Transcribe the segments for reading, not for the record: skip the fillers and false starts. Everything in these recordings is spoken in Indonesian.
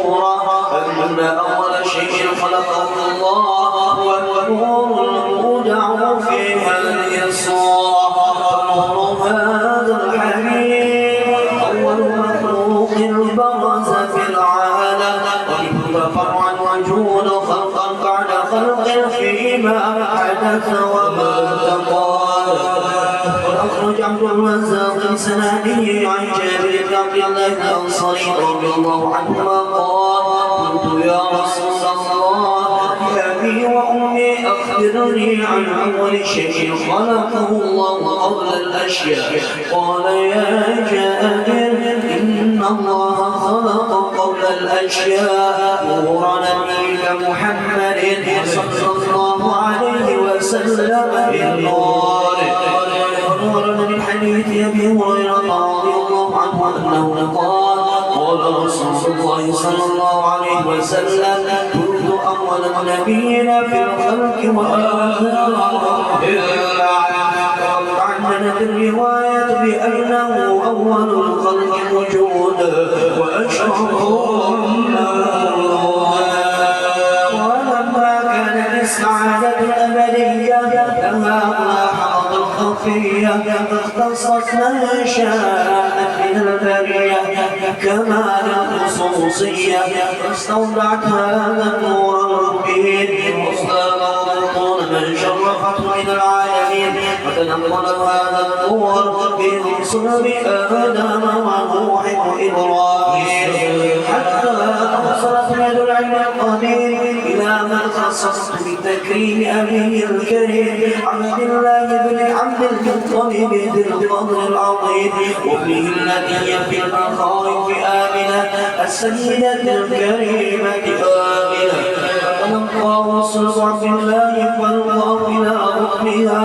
مذكورا أن أول شيء خلقه الله هو النور المودع في هذه الصورة. فنور هذا الحبيب أول مخلوق برز في العالم، وفرعا وجود خلقا بعد خلق فيما حدث وما تقال. وأخرج عبد الرزاق بسنده عن جابر بن عبد الله الأنصاري رضي الله عنهما قال: قلت يا رسول الله يا أبي وأمي أخبرني عن أول شيء خلقه الله قبل الأشياء. قال: يا جابر إن الله خلق قبل الأشياء نور نبيك محمد صلى الله عليه وسلم بالنور. ونور من حديث أبي هريرة رضي الله عنه أنه قال: قال رسول الله صلى الله عليه وسلم: كنت أول النبيين في الخلق وآخرهم عندنا في الرواية بأنه أول الخلق وجودا وأشرفهم ولما كانت السعادة الأبدية لها حظ الخفية اختصت من شاءت من البرية كمال الخصوصية فاستودعت هذا النور المبين وصدامه من شرفته من العالمين وتنقل هذا النور من صلب آدم ونوح وإبراهيم حتى أوصلت يد العلم القدير إلى من خصصت بتكريم أبيه الكريم عبد الله بن عبد المطلب ذي الفضل العظيم وابنه الذي في المخاوف آمنة السيدة الكريمة آمنة. فلقاه صلى عبد الله فالله إلى أمها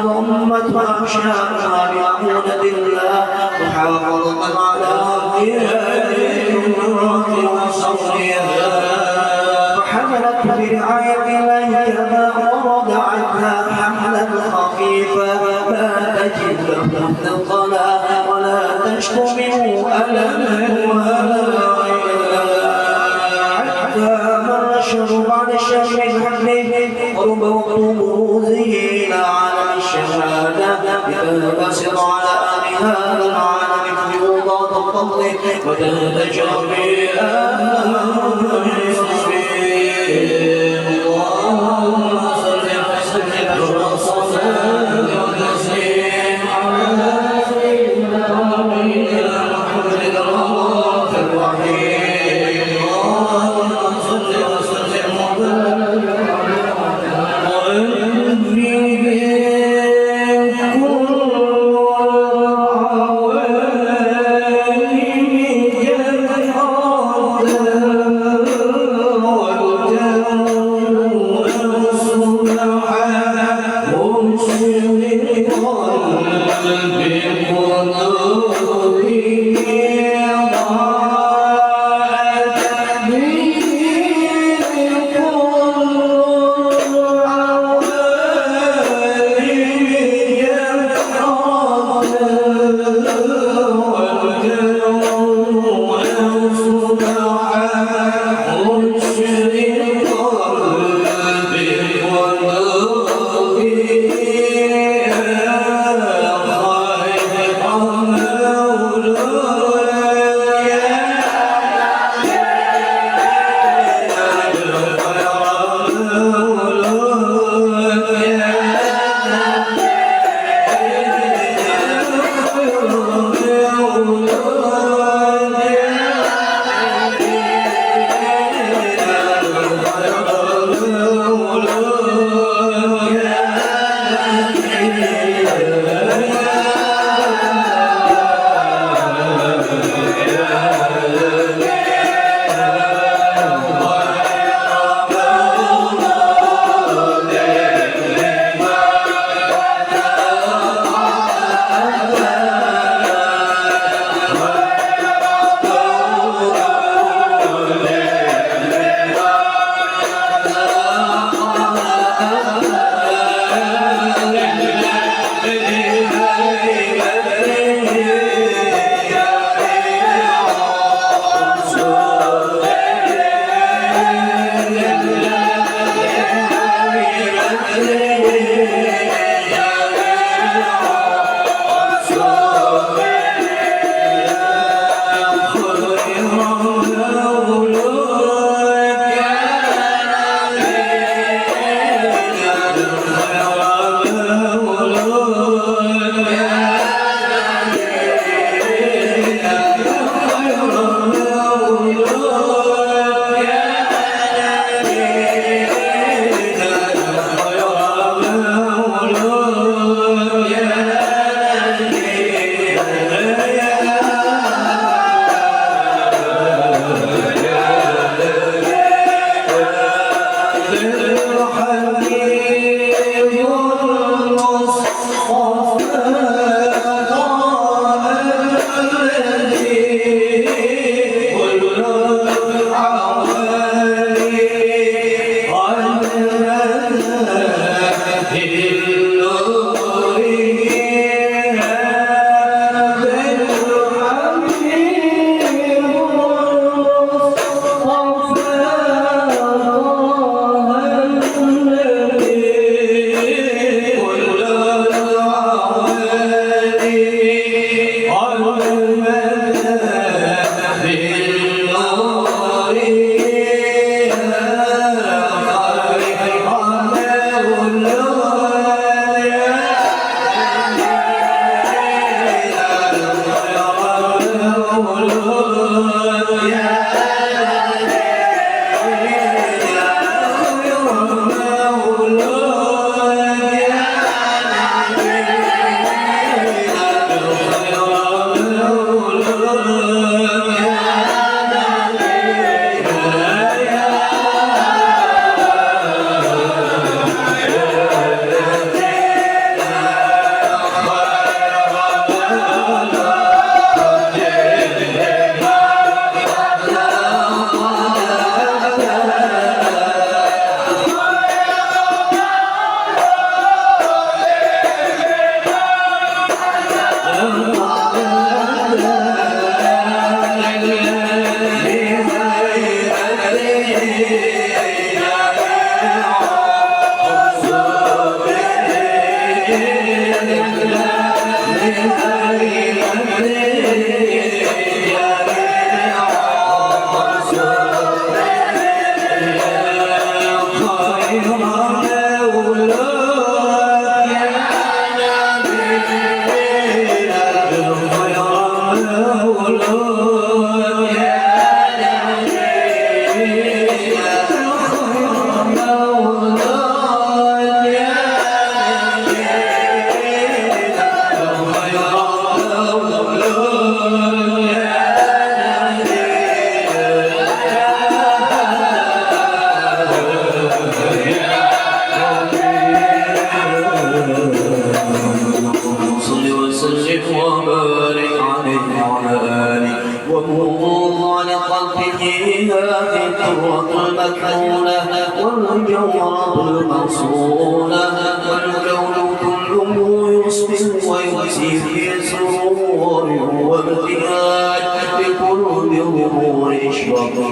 وضمتها أشياءها بعبودة الله وحافظت على أمرها وصبرها وحملت برعاية الله كما ورضعتها حملا خفيفا لا تجد له ثقلا ولا تشكو منه ألما ولا الشر بعد الشر من حمله قرب وقومه إلى عالم الشهادة لتنبسط على آل هذا العالم فيوضات الفضل وتنتج بها اللهم صل وسلم على سيدنا محمد الرؤوف الرحيم.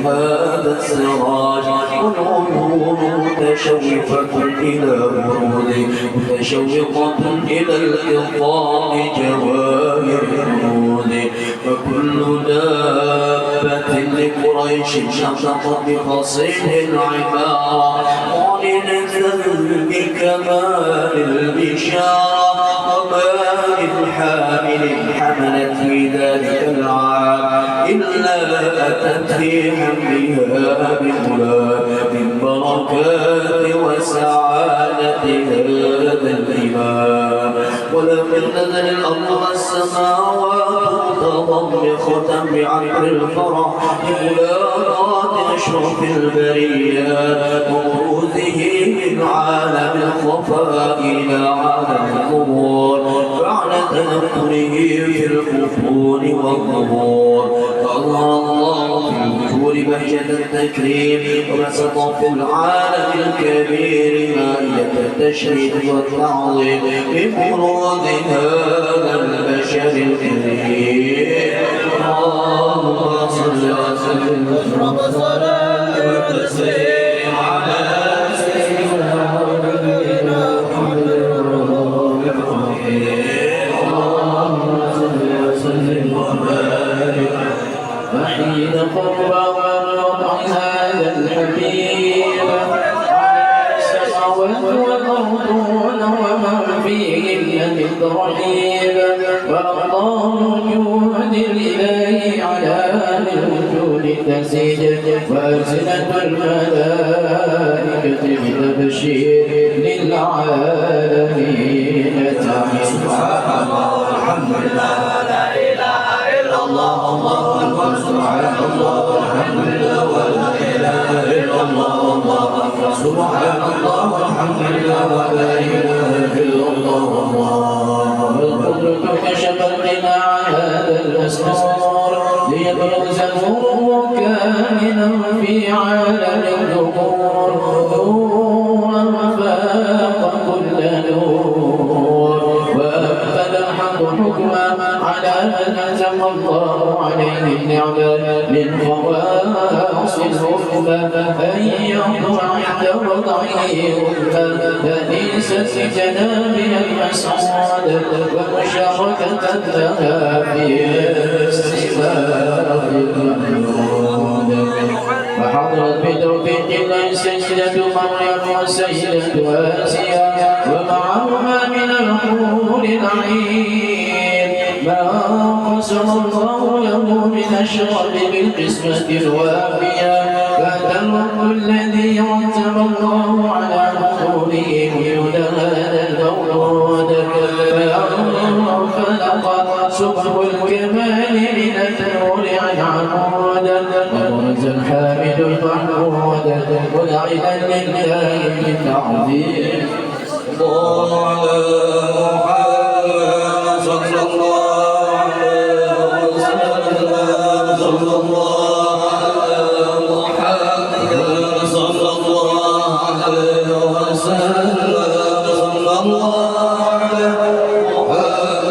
هذا السراج والعيون متشوفة إلى برود متشوقة إلى الإطاء جواهر النود وكل دابة لقريش نطقت بفصيح العبارة معلنة بكمال البشارة وما من حامل حملت في ذلك العام إلا أتت في حملها بغلام من بركات وسعادة هذا الإمام ولقد نزل الأرض والسماوات متضمخة بعبر الفرح بملاقات أشرف البريات وبروزه من عالم الخفاء إلى عالم الظهور بعد تنكره في الكفور والظهور فأظهر الله في الوجوه بهجة التكريم وبسط في العالم الكبير مائدة التشريف والتعظيم بفروض هذا البشر الكريم اللهم صل وسلم رب صلاة وتسليم على سيدنا ونبينا محمد اللهم صل وسلم وبارك وحين قرب ووضع هذا الحبيب على السماوات والأرض ومن فيهن من رحيب وأقام وجود الإله على الوجود تزيد وألسنة الملائكة بالتبشير للعالمين تعيش سبحان الله الحمد لله لا إله إلا الله الله أكبر سبحان الله الحمد لله ولا إله إلا الله الله أكبر سبحان الله الحمد لله ولا إله إلا الله والقدرة كشفت لنا هذا الأسرار ليبرز نوره كاملا في عالم الظهور نورا فاق كل نور وأنفذ الحق حكما على من أنزل الله عليه النعمة من خواص الأمة أن ينظر عند وضعه أمة فليست جنابها المسعود ومشاركة لها في استماع الجنود وحضرت بتوفيق الله سيدة مريم وسيدة آسيا ومعهما من الحور العين ما قسم الله له من الشرف بالقسمة الوافية فأتى الوقت الذي رتب الله على حصوله وجود هذا المولود فانفلق صبح الكمال من النور عن عمود وبرز الحامد المحمود ولعنا لله بالتعظيم الله على محمد صلى الله عليه وسلم صلى الله على محمد صلى الله عليه وسلم صلى الله على محمد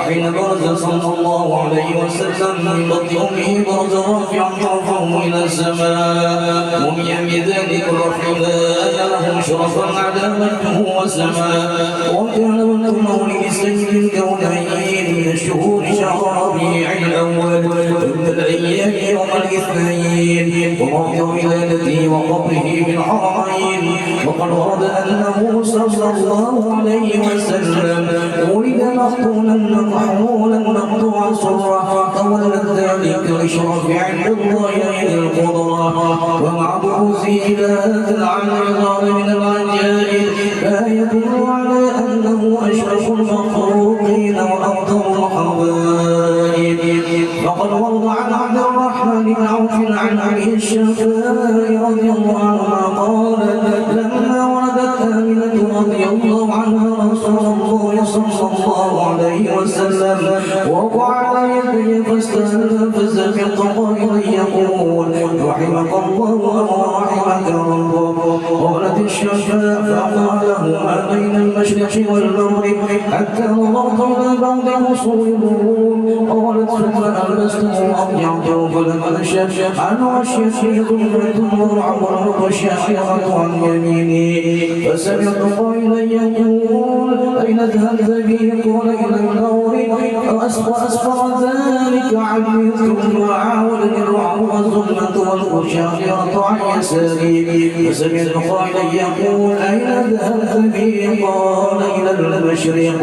وحين برز صلى الله عليه وسلم من بطن أمه برز رافعا طرفه إلى السماء رمي بذلك الرحمن له شرفا على مجده وسماء وكان من مولد سيد الكونين من الشهور شهر ربيع الأول ثم الأيام يوم الاثنين وموضع ولادته وقبره بالحرمين وقد ورد أنه صلى الله عليه وسلم ولد مقتولا محمولا مقطوع سره تولد ذلك لشرف عند الله ذي القدرة ومع بروزه إلى عن العظام من العجائب لا يدل على أنه أشرف المخلوقين وأفضل الحبائب فقد ورد عن عبد الرحمن بن عوف عن علي الشافعي رضي صلى الله عليه وسلم وقع على يديه فاستنفذ في القائل يقول رحمك الله ورحمك ربك. قالت الشفاء فقال له ما بين المشرق والمغرب حتى نظرت إلى بعض فصول النور. قالت ثم ألبسته أرجعته فلم أنشف عنه الشفيع ثم ورعب الشاحرة عن يميني فسمعت قائلا يقول أين ذهبت بي؟ قال إلى النور فأسفر ذلك عني ثم عاودني الرعب والظلمة والشاحرة عن يساري فسمعت قائلا يقول أين ذهبت بي؟ قال إلى المشرق.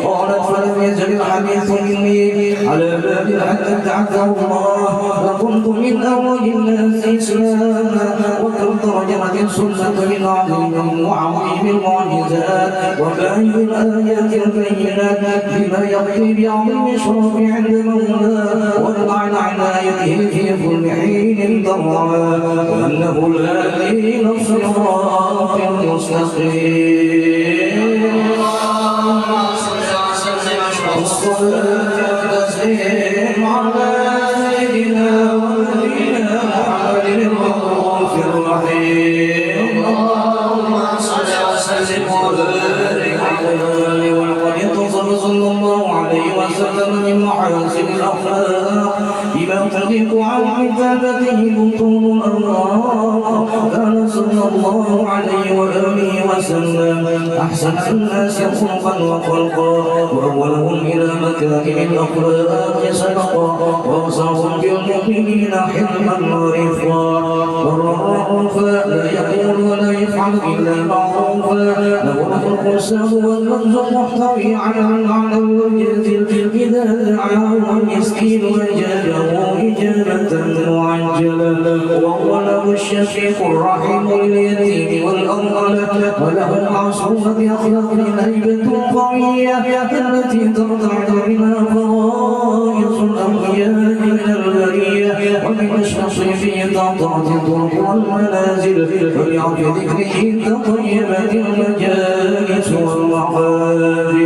قالت فلم يزل الحديث مني على باب حتى ابتعثه الله فكنت من أول الناس إسلاما وكم ترجمت السنة من عظيم وعظيم المعجزات وباين الآيات البينات بما يقضي بعظيم شرف عند مولاه ومعنى عنايته في كل حين ضرعا وأنه الهادي إلى الصراط المستقيم. الصلاة والتسليم على سيدنا ونبينا محمد الرؤوف الرحيم. اللهم صل وسلم وبارك عليه. ولقد اتصل صلى الله عليه وسلم من محاسن الأخلاق بما تليق عن عتابته بطون الأرواح. كان صلى الله عليه وآله وسلم أحسن الناس خلقا وخلقا وأولهم إلى مكارم الأخلاق سبقا وأوصاهم بالمؤمنين حلما ورفقا والرؤوفا لا يقول ولا يفعل إلا معروفا له الخلق السهو واللفظ المحتوي على المعنى والجزل إذا دعاه المسكين وجاده إجابة معجلة وهو له الشفيق الرحيم لليتيم والأرملة وله المعصومة أخلاق هيبة قوية التي ترتعد بها فرائص الأنبياء من البرية ومن الشخصية تعطى الطرق والمنازل فليعد ذكره تطيبت المجالس والمقابر.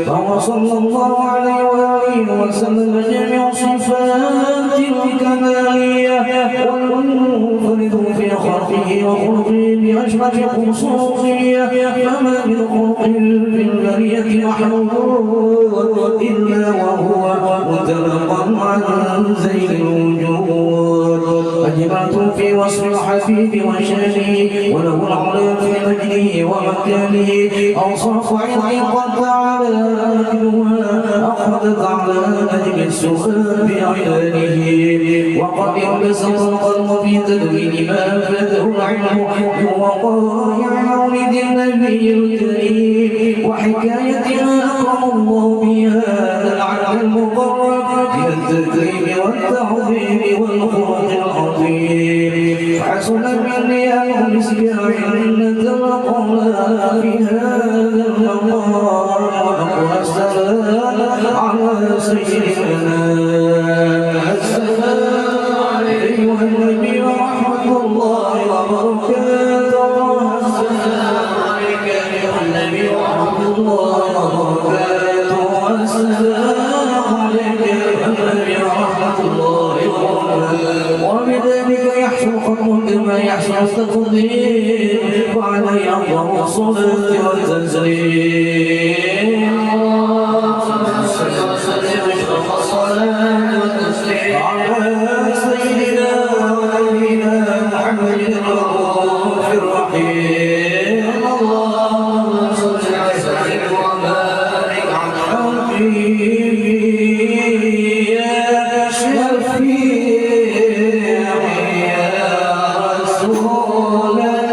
فهو صلى الله عليه وآله وسلم جميع صفات الكمالية والمنفرد في خلقه وخلقه بأشرف خصوصية فما من خلق في البرية محمود إلا وهو متلقى عن زين الوجود. أجمعت في وصف الحبيب وشانه وله العلم في مجده ومكانه أوصاف علم قد تعالى أخذت على نجم السؤال بعينه وقد انبسط القلب في تدوين ما فاته العلم وقارئ مولد النبي الكريم وحكايتها أكرم الله بهذا العلم المقرب من التكريم والتعظيم والخلق العظيم. حسن مني أن أمسك عندة القرآن في هذا المقام وأقوى السلام على سيدنا السلام عليه والنبي ورحمة الله وبركاته. السلام عليك أيها النبي ورحمة الله وبركاته. السلام عليك أيها النبي ورحمة الله وبركاته. وبذلك يحصل خطوة كما يحصل التقدير وعليه أفضل الصلاة والتسليم. على سيدنا ونبينا محمد الرؤوف الرحيم. اللهم صل وسلم وبارك على حبيبي يا شفيع يا رسول الله يا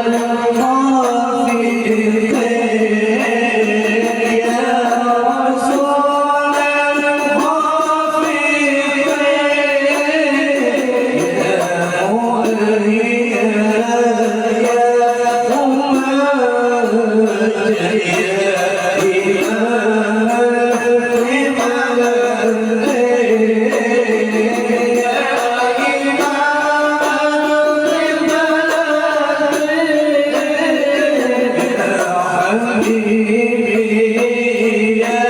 رسول حبيبي يا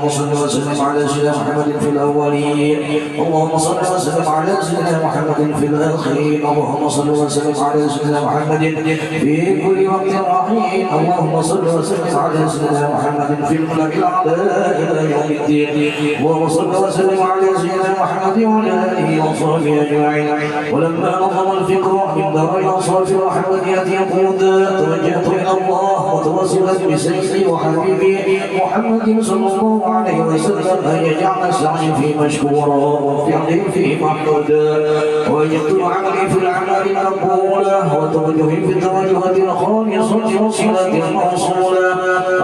اللهم صل وسلم على سيدنا محمد في الأولين اللهم صل وسلم على سيدنا محمد في الآخرين اللهم صل وسلم على سيدنا محمد في كل وقت رحيم اللهم صل وسلم على سيدنا محمد في الملأ الأعلى إلى يوم الدين اللهم صل وسلم على سيدنا محمد وعلى آله وصحبه أجمعين ولما نظم الفكر من دار الأنصار في محمدية يقود توجهت إلى الله وتوسلت بسيدي وحبيبي محمد صلى الله عليه وسلم أن يجعل سعي في مشكورا وفعلي في محمودا ويقتل عملي في الأعمال المقبولة وتوجهي في التوجهات الخالصة وصلة موصولة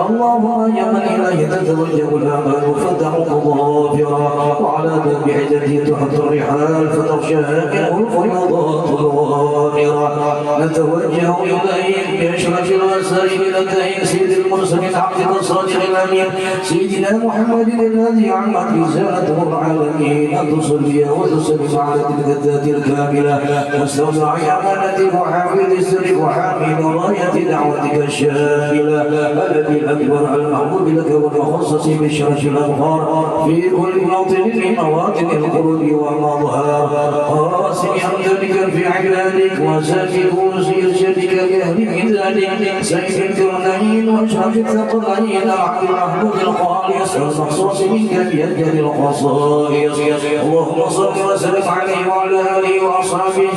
اللهم يا من إليه تتوجه الأعمال فتحق ظافرا وعلى باب عزتي تحت الرحال فتغشاك الفيضات الغامرة نتوجه إليك بأشرف الوسائل لدى سيد المرسلين عبد الصادق الأمين سيدنا محمد الذي عمت رسالته العالمين أن تصلي وتسلم على تلك الذات الكاملة واستودع أمانة وحافظ السر وحامل راية دعوتك الشاملة الذي الأكبر المحبوب لك والمخصص بالشرف الأبهار في كل موطن من مواطن القلوب والمظهر قاسم حمدك في عبادك وساكن كرسي ارشدك لأهل ميزانك سيد الكرنين واشرف الثقلين العبد المحمود الخالص المخصوص منك بأجل الخصائص اللهم صل وسلم عليه وعلى آله وأصحابه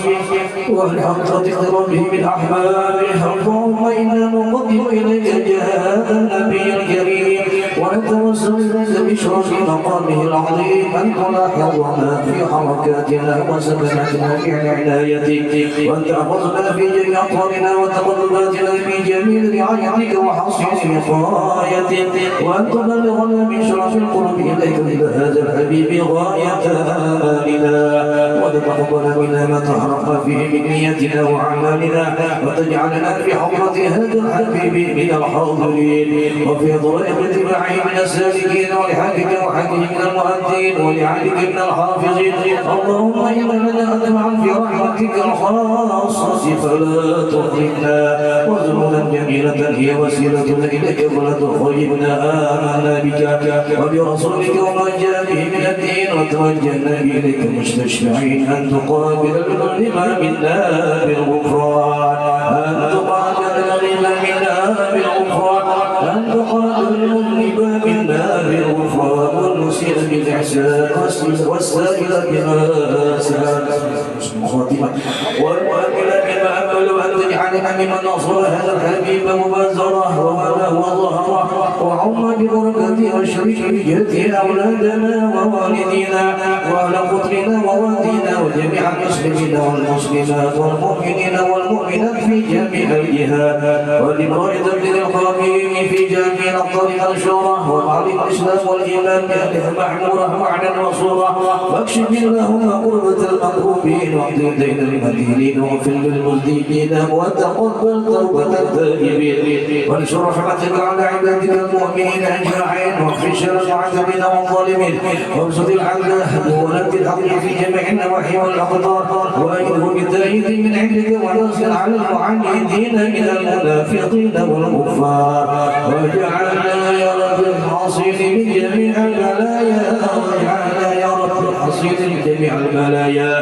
والحق تقدر به من أحبابه اللهم إنا نقدم إليك جهاد النبي الكريم ونتوسل إليك بشرف مقامه العظيم أن تلاحظنا في حركاتنا وسكناتنا بعنايتك وأن تحفظنا في جميع أطوارنا وتقلباتنا في جميل رعايتك وحصن وقايتك وأن تبلغنا من شرف القرب إليك بهذا الحبيب غاية آمالنا وتتقبل منا ما تحرق فيه من نيتنا وأعمالنا وتجعلنا في حضرة هذا الحبيب من الحاضرين وفي طريق اتباعه من السالكين ولحقك وحقه من المؤدين ولعلك من الحافظين اللهم إنا لنا أدمعا في رحمتك الخاصة فلا تخرجنا وارزقنا جميلة هي وسيلتنا إليك ولا تخرجنا آمنا بك وبرسولك وما جاء به من الدين وتوجهنا إليك مستشفعين أن تقابل المظلم منا بالغفران أن تقابل المظلم منا بالغفران أن تقابل المظلم منا بالغفران والمسيء بالإحسان والسائل بالإحسان والمؤمن بما أمل أن تجعلنا ممن نصر هذا الحبيب مبازرة وماله وظهره وعم ببركته وشرك بجهته أولادنا ووالدينا وأهل قتلنا ووالدينا جميع المسلمين والمسلمات والمؤمنين والمؤمنات في جميع الجهات ولبرائد الدين القويم في جميع الطريق الشورى وتعليم الإسلام والإيمان بأهلها معمورة وعدا وصورة واكشف اللهم قربة المكروبين واقضي دين المدينين واغفر للمذنبين وتقبل توبة التائبين وانشر رحمتك على عبادك المؤمنين أجمعين واغفر شر المعتدين والظالمين وابسط العدل وولاة الحق في جميع النواحي والأقطار وأيده بالتأييد من عندك ونصر على المعاندين من المنافقين والكفار واجعلنا يا رب الحاصل من جميع البلايا واجعلنا يا رب الحاصل من جميع البلايا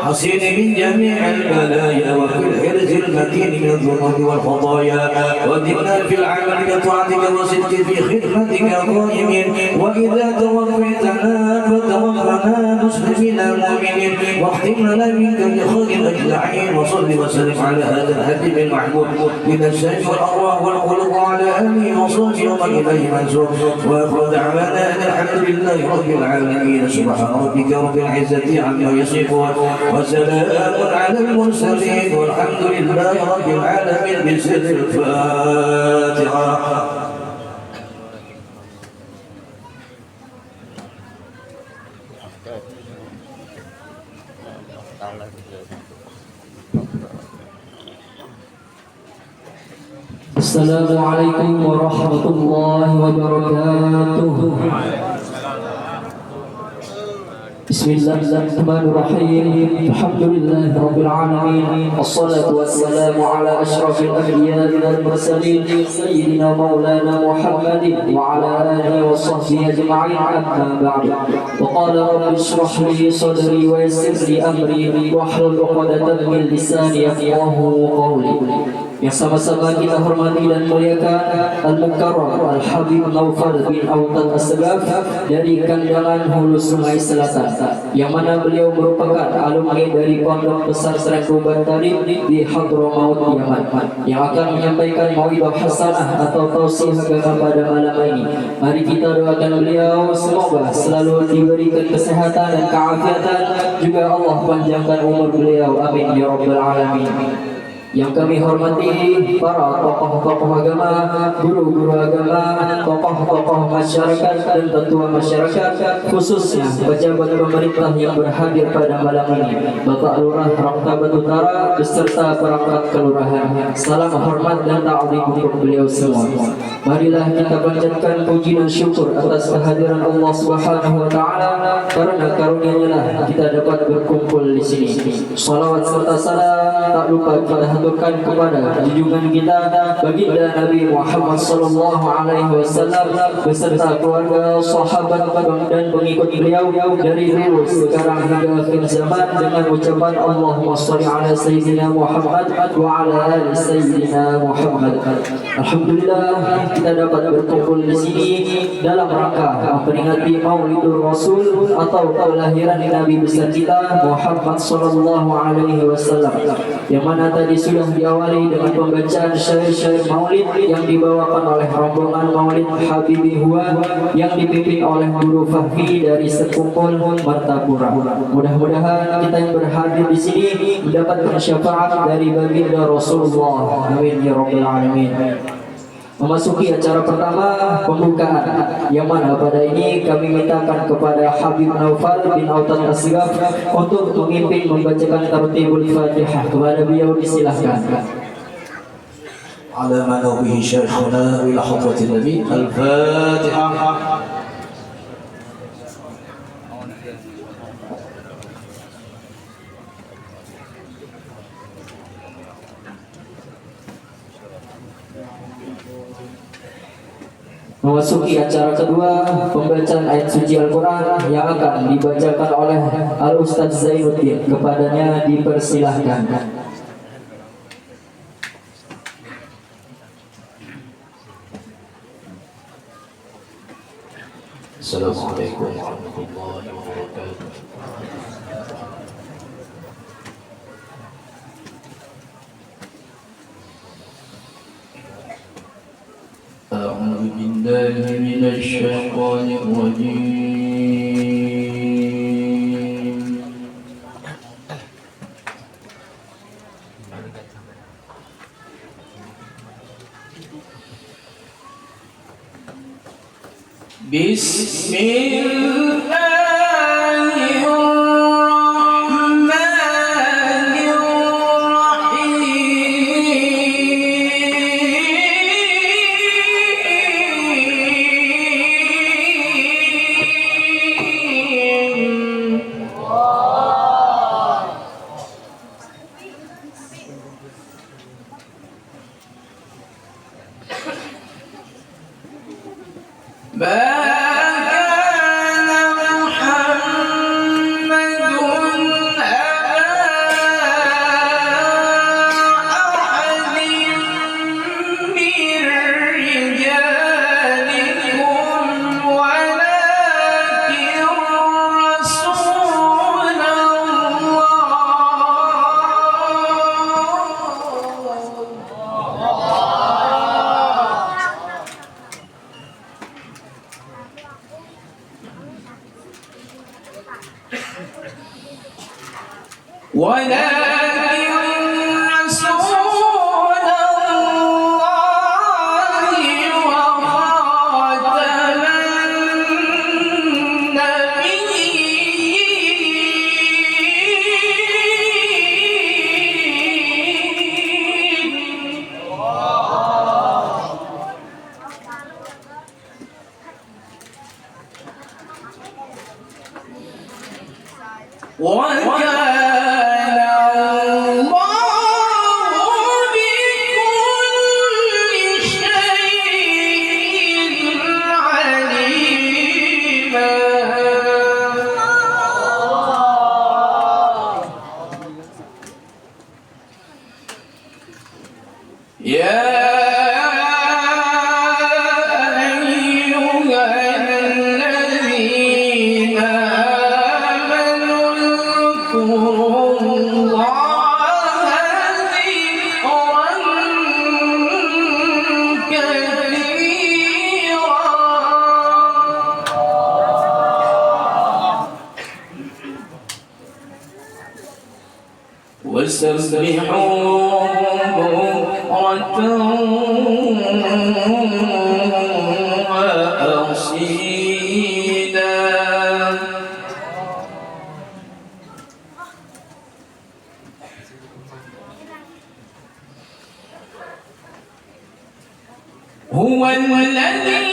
حصين من جميع البلايا وفي الحرز المتين من الذنوب والخطايا ودمنا في العمل بطاعتك وصدق في خدمتك قائمين وإذا توفيتنا فتوفنا مسلمين مؤمنين واختم لنا منك بخير أجمعين وصل وسلم على هذا الحبيب المحبوب من السجن والأرواح والخلق وعلى آله وصحبه ومن إليه منسوب وآخر دعوانا أن الحمد لله رب العالمين سبحان ربك رب العزة عما يصفون وسلام على المرسلين والحمد لله رب العالمين بسر الفاتحة. السلام عليكم ورحمة الله وبركاته. بسم الله الرحمن الرحيم. الحمد لله رب العالمين والصلاة والسلام على أشرف الأنبياء والمرسلين سيدنا مولانا محمد وعلى آله وصحبه أجمعين أما بعد. وقال رب اشرح لي صدري ويسر لي أمري واحلل عقدة من لساني يفقهوا قولي. Yang sama-sama kita hormati dan muliakan Al-Mukarram Al-Habib Naufal bin Autan As-Segaf dari Kandangan Hulu Sungai Selatan, yang mana beliau merupakan alumni dari Pondok Pesantren Ruban Tarif di Hadramaut Yaman, yang akan menyampaikan mauidhah hasanah atau tausiah agama pada malam ini. Mari kita doakan beliau semoga selalu diberikan kesehatan dan keafiatan, juga Allah panjangkan umur beliau, amin ya rabbal alamin. Yang kami hormati para tokoh-tokoh agama, guru-guru agama, tokoh-tokoh masyarakat dan tetua masyarakat, khususnya pejabat pemerintah yang berhadir pada malam ini, Bapak Lurah Ramtabat Utara beserta perangkat kelurahan. Salam hormat dan ta'zim untuk beliau semua. Marilah kita panjatkan puji dan syukur atas kehadiran Allah Subhanahu wa taala, karena karunia-Nya lah kita dapat berkumpul di sini. Salawat serta salam tak lupa kita haturkan kepada junjungan kita baginda Nabi Muhammad sallallahu alaihi wasallam beserta keluarga, sahabat dan pengikut beliau dari dulu sekarang hingga akhir zaman, dengan ucapan Allahumma shalli ala sayyidina Muhammad wa ala ali sayyidina Muhammad. Alhamdulillah kita dapat berkumpul di sini dalam rangka memperingati Maulidur Rasul atau kelahiran Nabi besar kita Muhammad sallallahu alaihi wasallam, yang mana tadi sudah diawali dengan pembacaan syair-syair maulid yang dibawakan oleh rombongan Maulid Habibi Huwa yang dipimpin oleh Guru Fahmi dari Sekumpul Martapura. Mudah-mudahan kita yang berhadir di sini mendapatkan syafaat dari baginda Rasulullah, amin ya rabbal alamin. Memasuki acara pertama, pembukaan, yang mana pada ini kami mintakan kepada Habib Naufal bin Autan As-Segaf untuk memimpin membacakan tartibul Fatihah. Kepada beliau disilahkan. Ala ma nawihi syarhuna ila hadratin Nabi Al-Fatihah. Memasuki acara kedua, pembacaan ayat suci Al-Quran yang akan dibacakan oleh Al-Ustadz Zainuddin. Kepadanya dipersilahkan. Assalamualaikum warahmatullahi wabarakatuh. أعوذ بالله من الشيطان الرجيم بسم الله الرحمن الرحيم. وسبحوا بكرة وأصيلا. هو الذي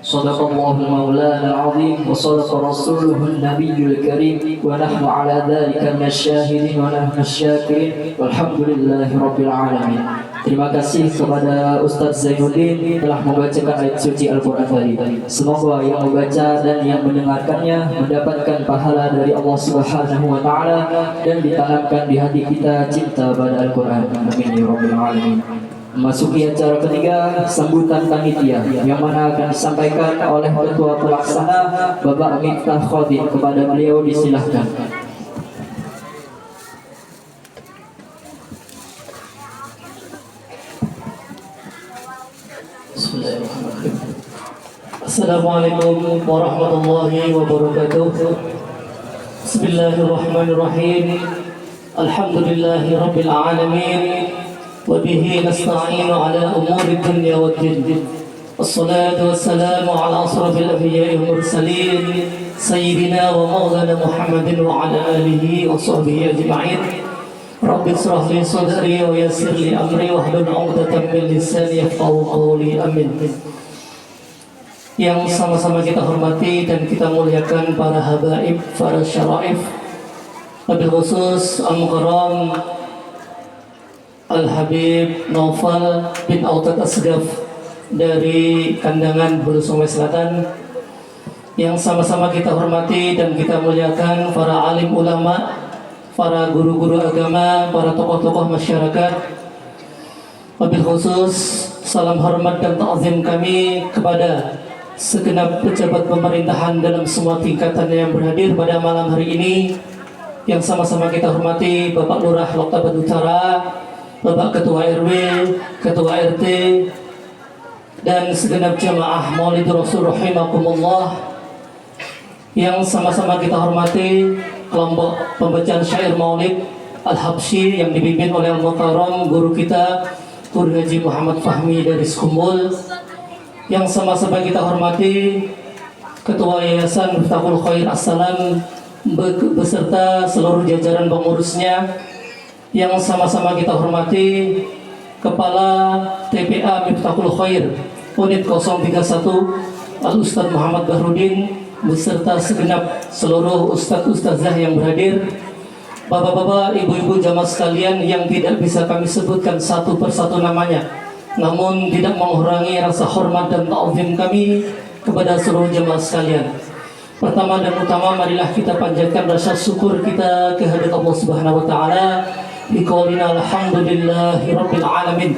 صدق الله مولانا العظيم وصدق رسوله النبي الكريم ونحن على ذلك من الشاهدين ونحن الشاكرين والحمد لله رب العالمين. Terima kasih kepada Ustadz Zainuddin telah membacakan ayat suci Al-Quran tadi. Semoga yang membaca dan yang mendengarkannya mendapatkan pahala dari Allah Subhanahu wa Ta'ala dan ditanamkan di hati kita cinta pada Al-Quran. Amin ya Rabbil Alamin. Memasuki acara ketiga, sambutan panitia yang mana akan disampaikan oleh Ketua Pelaksana Bapak Miftah Khodin. Kepada beliau disilahkan. Assalamualaikum warahmatullahi wabarakatuh. Bismillahirrahmanirrahim. Alhamdulillahi rabbil alamin. Wa bihi nasta'inu ala umuri dunya waddin. Wassalatu wassalamu ala asrafil anbiya'i wal mursalin sayyidina wa maulana Muhammadin wa ala alihi wa sahbihi ajma'in. Rabbi israh li sadri wa yassir li amri wahlul 'uqdatam min lisani yafqahu qawli. Amin. Yang sama-sama kita hormati dan kita muliakan para habaib, para syaraif, wabil khusus Al-Mukarram Al-Habib Naufal bin Autat Asgaf dari Kandangan Hulu Sungai Selatan. Yang sama-sama kita hormati dan kita muliakan para alim ulama, para guru-guru agama, para tokoh-tokoh masyarakat. Wabil khusus salam hormat dan ta'zim kami kepada segenap pejabat pemerintahan dalam semua tingkatan yang berhadir pada malam hari ini. Yang sama-sama kita hormati Bapak Lurah Loktabat Utara, Bapak Ketua RW, Ketua RT, dan segenap jamaah Maulid Rasul rahimakumullah. Yang sama-sama kita hormati kelompok pembacaan syair Maulid Al-Habsyi yang dipimpin oleh Al-Mukarram guru kita Guru Haji Muhammad Fahmi dari Sekumbul. Yang sama-sama kita hormati Ketua Yayasan Miftahul Khair As-Salam beserta seluruh jajaran pengurusnya. Yang sama-sama kita hormati Kepala TPA Miftahul Khair Unit 031 Al-Ustadz Muhammad Bahrudin beserta segenap seluruh ustadz-ustazah yang berhadir. Bapak-bapak, ibu-ibu jamaah sekalian yang tidak bisa kami sebutkan satu persatu namanya, namun tidak mengurangi rasa hormat dan ta'zim kami kepada seluruh jemaah sekalian. Pertama dan utama, marilah kita panjatkan rasa syukur kita kehadirat Allah Subhanahu wa taala biqaulina alhamdulillahi rabbil alamin.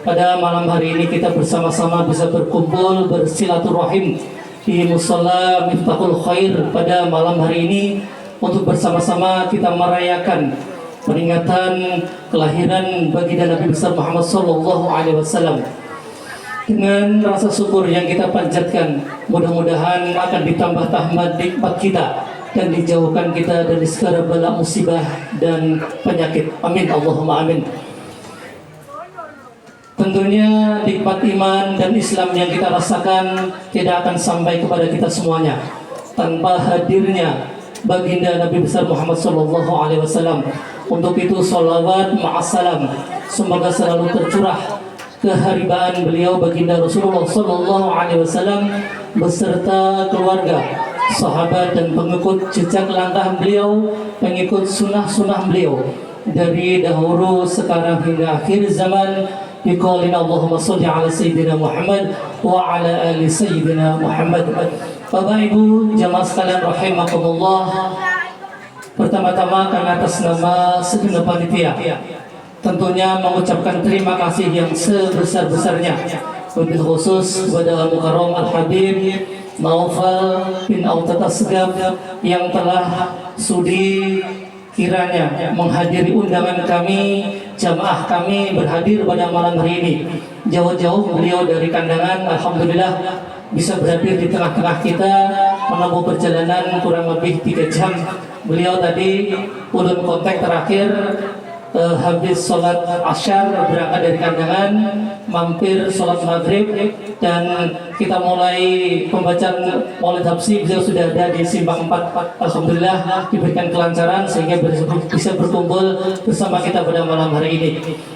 Pada malam hari ini kita bersama-sama bisa berkumpul bersilaturahim di Musalla Miftahul Khair pada malam hari ini untuk bersama-sama kita merayakan peringatan kelahiran baginda Nabi besar Muhammad sallallahu alaihi wasallam. Dengan rasa syukur yang kita panjatkan, mudah-mudahan akan ditambah tahmid nikmat kita dan dijauhkan kita dari segala bala musibah dan penyakit. Amin Allahumma amin. Tentunya nikmat iman dan Islam yang kita rasakan tidak akan sampai kepada kita semuanya tanpa hadirnya baginda Nabi besar Muhammad sallallahu alaihi wasallam. Untuk itu salawat ma'assalam semoga selalu tercurah keharibaan beliau baginda Rasulullah sallallahu alaihi wasallam beserta keluarga, sahabat dan pengikut jejak langkah beliau, pengikut sunnah-sunnah beliau dari dahulu sekarang hingga akhir zaman. Biqaulina Allahumma sholli ala sayyidina Muhammad wa ala ali sayyidina Muhammad. Bapak Ibu jamaah sekalian rahimakumullah, pertama-tama karena atas nama segenap panitia tentunya mengucapkan terima kasih yang sebesar-besarnya wabil khusus kepada Al-Mukarram Al-Habib Naufal bin Autat Asgaf yang telah sudi kiranya menghadiri undangan kami, jamaah kami berhadir pada malam hari ini. Jauh-jauh beliau dari Kandangan, alhamdulillah bisa berhadir di tengah-tengah kita menempuh perjalanan kurang lebih 3 jam. Beliau tadi ulun kontak terakhir habis sholat asyar berangkat dari Kandangan, mampir sholat maghrib, dan kita mulai pembacaan Maulid Habsyi. Beliau sudah ada di Simpang 4. Alhamdulillah diberikan kelancaran sehingga bisa berkumpul bersama kita pada malam hari ini.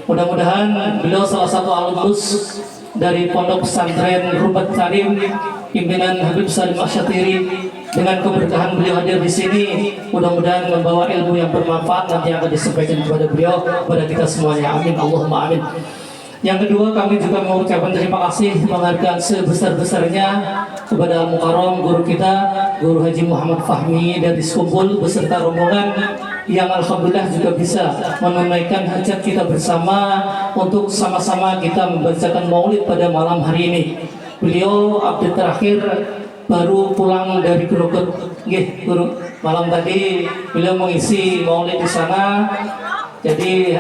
Mudah-mudahan beliau salah satu alumnus dari Pondok Pesantren Rubat Karim pimpinan Habib Salim Asyatiri. Dengan keberkahan beliau hadir di sini, mudah-mudahan membawa ilmu yang bermanfaat nanti yang akan disampaikan kepada beliau, kepada kita semuanya. Amin Allahumma amin. Yang kedua, kami juga mengucapkan terima kasih, penghargaan sebesar-besarnya kepada Al-Mukarram guru kita, Guru Haji Muhammad Fahmi dari Sekumbul beserta rombongan yang alhamdulillah juga bisa menunaikan hajat kita bersama untuk sama-sama kita membacakan Maulid pada malam hari ini. Beliau update terakhir baru pulang dari Krukut. Malam tadi beliau mengisi Maulid di sana. Jadi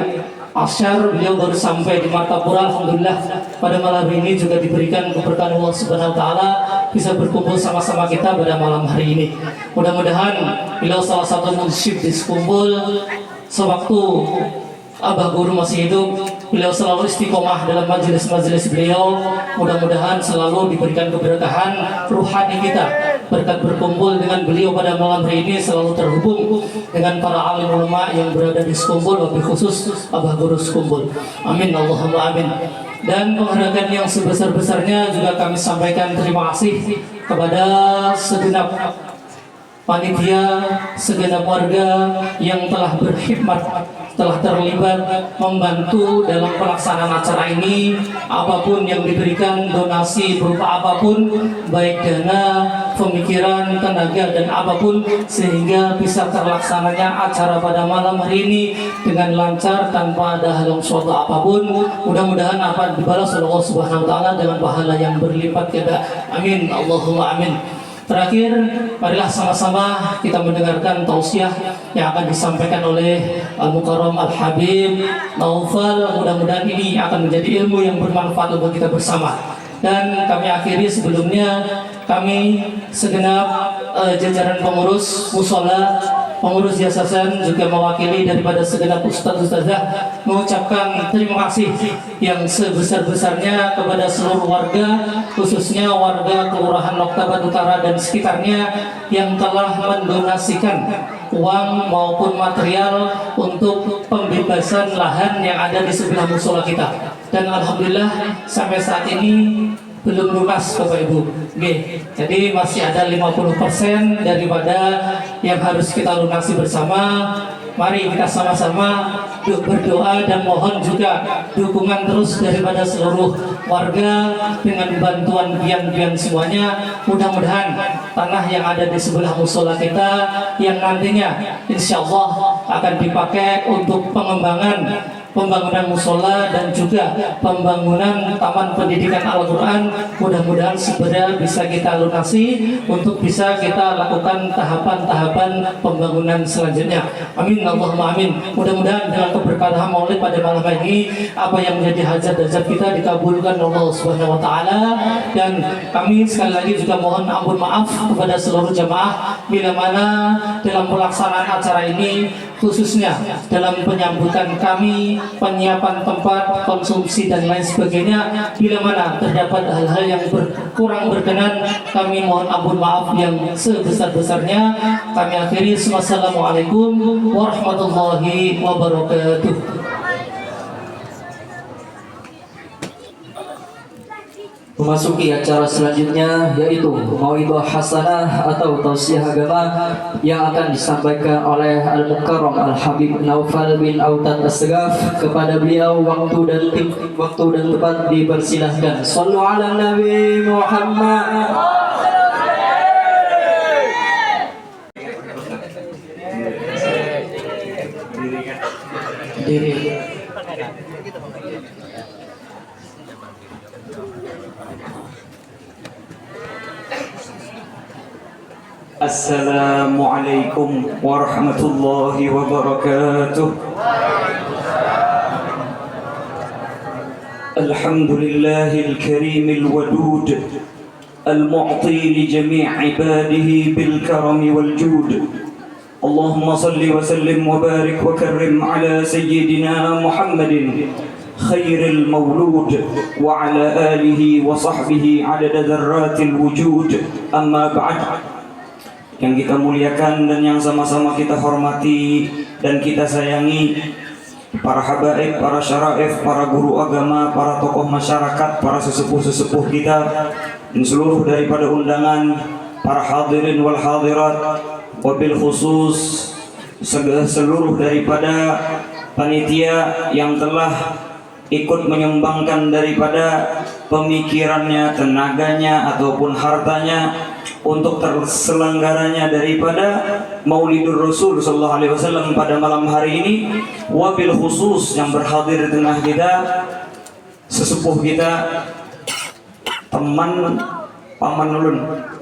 Asyar beliau baru sampai di Martapura. Alhamdulillah pada malam ini juga diberikan keberkahan Allah Subhanahu wa taala bisa berkumpul sama-sama kita pada malam hari ini. Mudah-mudahan beliau salah satu munsyid di sekumpul sewaktu Abah Guru masih hidup, beliau selalu istiqomah dalam majelis-majelis beliau. Mudah-mudahan selalu diberikan keberkahan ruhani kita berkat berkumpul dengan beliau pada malam hari ini, selalu terhubung dengan para alim ulama yang berada di sekumpul, lebih khusus Abah Guru sekumpul. Amin Allahumma amin. Dan penghargaan yang sebesar-besarnya juga kami sampaikan terima kasih kepada segenap panitia, segenap warga yang telah berkhidmat, telah terlibat membantu dalam pelaksanaan acara ini. Apapun yang diberikan, donasi berupa apapun, baik dana, pemikiran, tenaga, dan apapun, sehingga bisa terlaksananya acara pada malam hari ini dengan lancar tanpa ada halang suatu apapun. Mudah-mudahan apa dibalas oleh Allah Subhanahu wa taala dengan pahala yang berlipat ganda. Amin Allahumma amin. Terakhir, marilah sama-sama kita mendengarkan tausiah yang akan disampaikan oleh Al-Mukarram Al-Habib Naufal. Mudah-mudahan ini akan menjadi ilmu yang bermanfaat untuk kita bersama. Dan kami akhiri sebelumnya, kami segenap jajaran pengurus musola, pengurus yayasan juga mewakili daripada segenap ustaz-ustazah mengucapkan terima kasih yang sebesar-besarnya kepada seluruh warga, khususnya warga Kelurahan Noktabat Utara dan sekitarnya yang telah mendonasikan uang maupun material untuk pembebasan lahan yang ada di sebelah musola kita. Dan alhamdulillah sampai saat ini belum lunas Bapak Ibu. Jadi masih ada 50% daripada yang harus kita lunasi bersama. Mari kita sama-sama berdoa dan mohon juga dukungan terus daripada seluruh warga dengan bantuan pian-pian semuanya. Mudah-mudahan tanah yang ada di sebelah musola kita yang nantinya insya Allah akan dipakai untuk pengembangan pembangunan musola dan juga pembangunan taman pendidikan Al-Quran, mudah-mudahan segera bisa kita lunasi untuk bisa kita lakukan tahapan-tahapan pembangunan selanjutnya. Amin Allahumma amin. Mudah-mudahan dengan keberkahan Maulid pada malam ini, apa yang menjadi hajat-hajat kita dikabulkan Allah Subhanahu wa taala. Dan kami sekali lagi juga mohon ampun maaf kepada seluruh jamaah bila mana dalam pelaksanaan acara ini, khususnya dalam penyambutan kami, penyiapan tempat, konsumsi dan lain sebagainya, bila mana terdapat hal-hal yang kurang berkenan, kami mohon ampun maaf yang sebesar-besarnya. Kami akhiri, wassalamualaikum warahmatullahi wabarakatuh. Memasuki acara selanjutnya, yaitu Mauidhah Hasanah atau tausiah agama yang akan disampaikan oleh Al-Mukarram Al-Habib Naufal bin Autan As-Segaf. Kepada beliau waktu dan tempat dipersilahkan. Shallu ala Nabi Muhammad. Diri. Assalamualaikum warahmatullahi wabarakatuh. Alhamdulillahil karimil wadud al-mu'ti li jami' ibadihi bil karami wal jud. Allahumma salli wa sallim wa barik wa karrim ala sayyidina Muhammadin khairil mawlud wa ala alihi wa sahbihi adada dzarratil wujud. Amma ba'd. Yang kita muliakan dan yang sama-sama kita hormati dan kita sayangi, para habaib, para syaraif, para guru agama, para tokoh masyarakat, para sesepuh-sesepuh kita, dan seluruh daripada undangan, para hadirin wal hadirat, wabil khusus seluruh daripada panitia yang telah ikut menyumbangkan daripada pemikirannya, tenaganya ataupun hartanya untuk terselenggaranya daripada Maulidur Rasul sallallahu alaihi wasallam pada malam hari ini. Wabil khusus yang berhadir di tengah kita, sesepuh kita, teman paman ulun,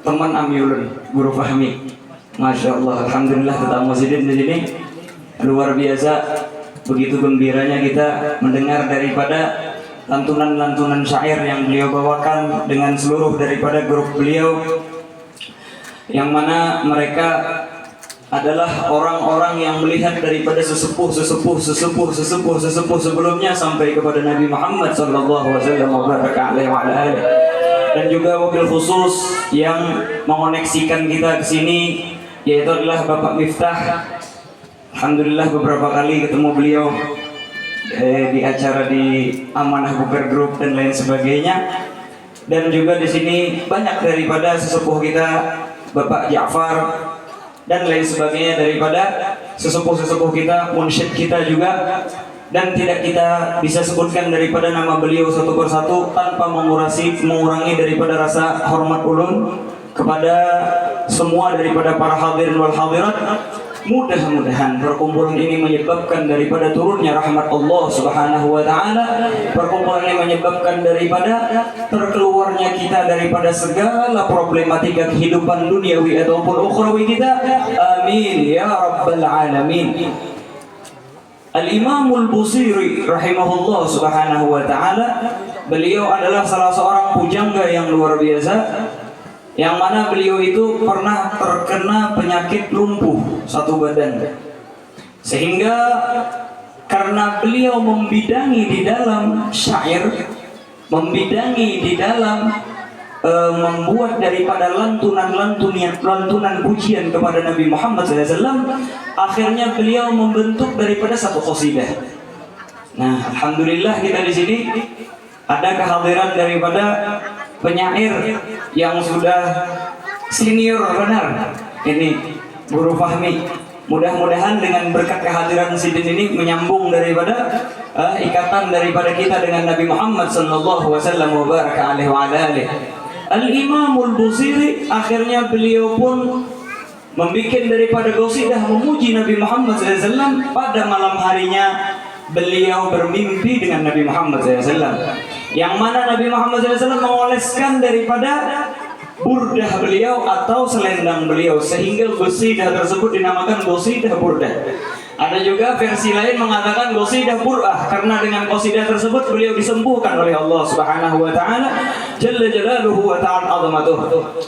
teman ami ulun, Guru Fahmi. Masya Allah, alhamdulillah tetamu sidin di sini luar biasa. begitu gembiranya kita mendengar daripada lantunan-lantunan syair yang beliau bawakan dengan seluruh daripada grup beliau, yang mana mereka adalah orang-orang yang melihat daripada sesepuh sebelumnya sampai kepada Nabi Muhammad sallallahu alaihi wasallam, dan juga wabil khusus yang mengoneksikan kita ke sini yaitu adalah Bapak Miftah. Alhamdulillah beberapa kali ketemu beliau di acara di Amanah Buker Group dan lain sebagainya, dan juga di sini banyak daripada sesepuh kita Bapak Ja'far dan lain sebagainya, daripada sesepuh-sesepuh kita, munsyid kita juga, dan tidak kita bisa sebutkan daripada nama beliau satu persatu tanpa mengurangi daripada rasa hormat ulun kepada semua daripada para hadirin wal hadirat. Mudah-mudahan perkumpulan ini menyebabkan daripada turunnya rahmat Allah Subhanahu wa taala. Perkumpulan ini menyebabkan daripada terkeluarnya kita daripada segala problematika kehidupan duniawi ataupun ukhrawi kita. Amin ya rabbal alamin. Al-Imam Al-Busiri rahimahullah Subhanahu wa taala, beliau adalah salah seorang pujangga yang luar biasa, yang mana beliau itu pernah terkena penyakit lumpuh satu badan, sehingga karena beliau membidangi di dalam syair, membidangi di dalam membuat daripada lantunan pujian kepada Nabi Muhammad SAW, akhirnya beliau membentuk daripada satu qasidah. Nah, alhamdulillah kita di sini ada kehadiran daripada penyair yang sudah senior benar, ini Guru Fahmi. Mudah-mudahan dengan berkat kehadiran Sidin ini menyambung daripada ikatan daripada kita dengan Nabi Muhammad sallallahu wasallam wa baraka alaihi wa alihi. Al-Imam Al-Busiri akhirnya beliau pun membuat daripada qasidah memuji Nabi Muhammad SAW. Pada malam harinya beliau bermimpi dengan Nabi Muhammad SAW, yang mana Nabi Muhammad SAW mengoleskan daripada burdah beliau atau selendang beliau, sehingga qasidah tersebut dinamakan qasidah burdah. Ada juga versi lain mengatakan qasidah bur'ah, karena dengan qasidah tersebut beliau disembuhkan oleh Allah Subhanahu wa taala jalla jalaluhu wa ta'ala azamatuh.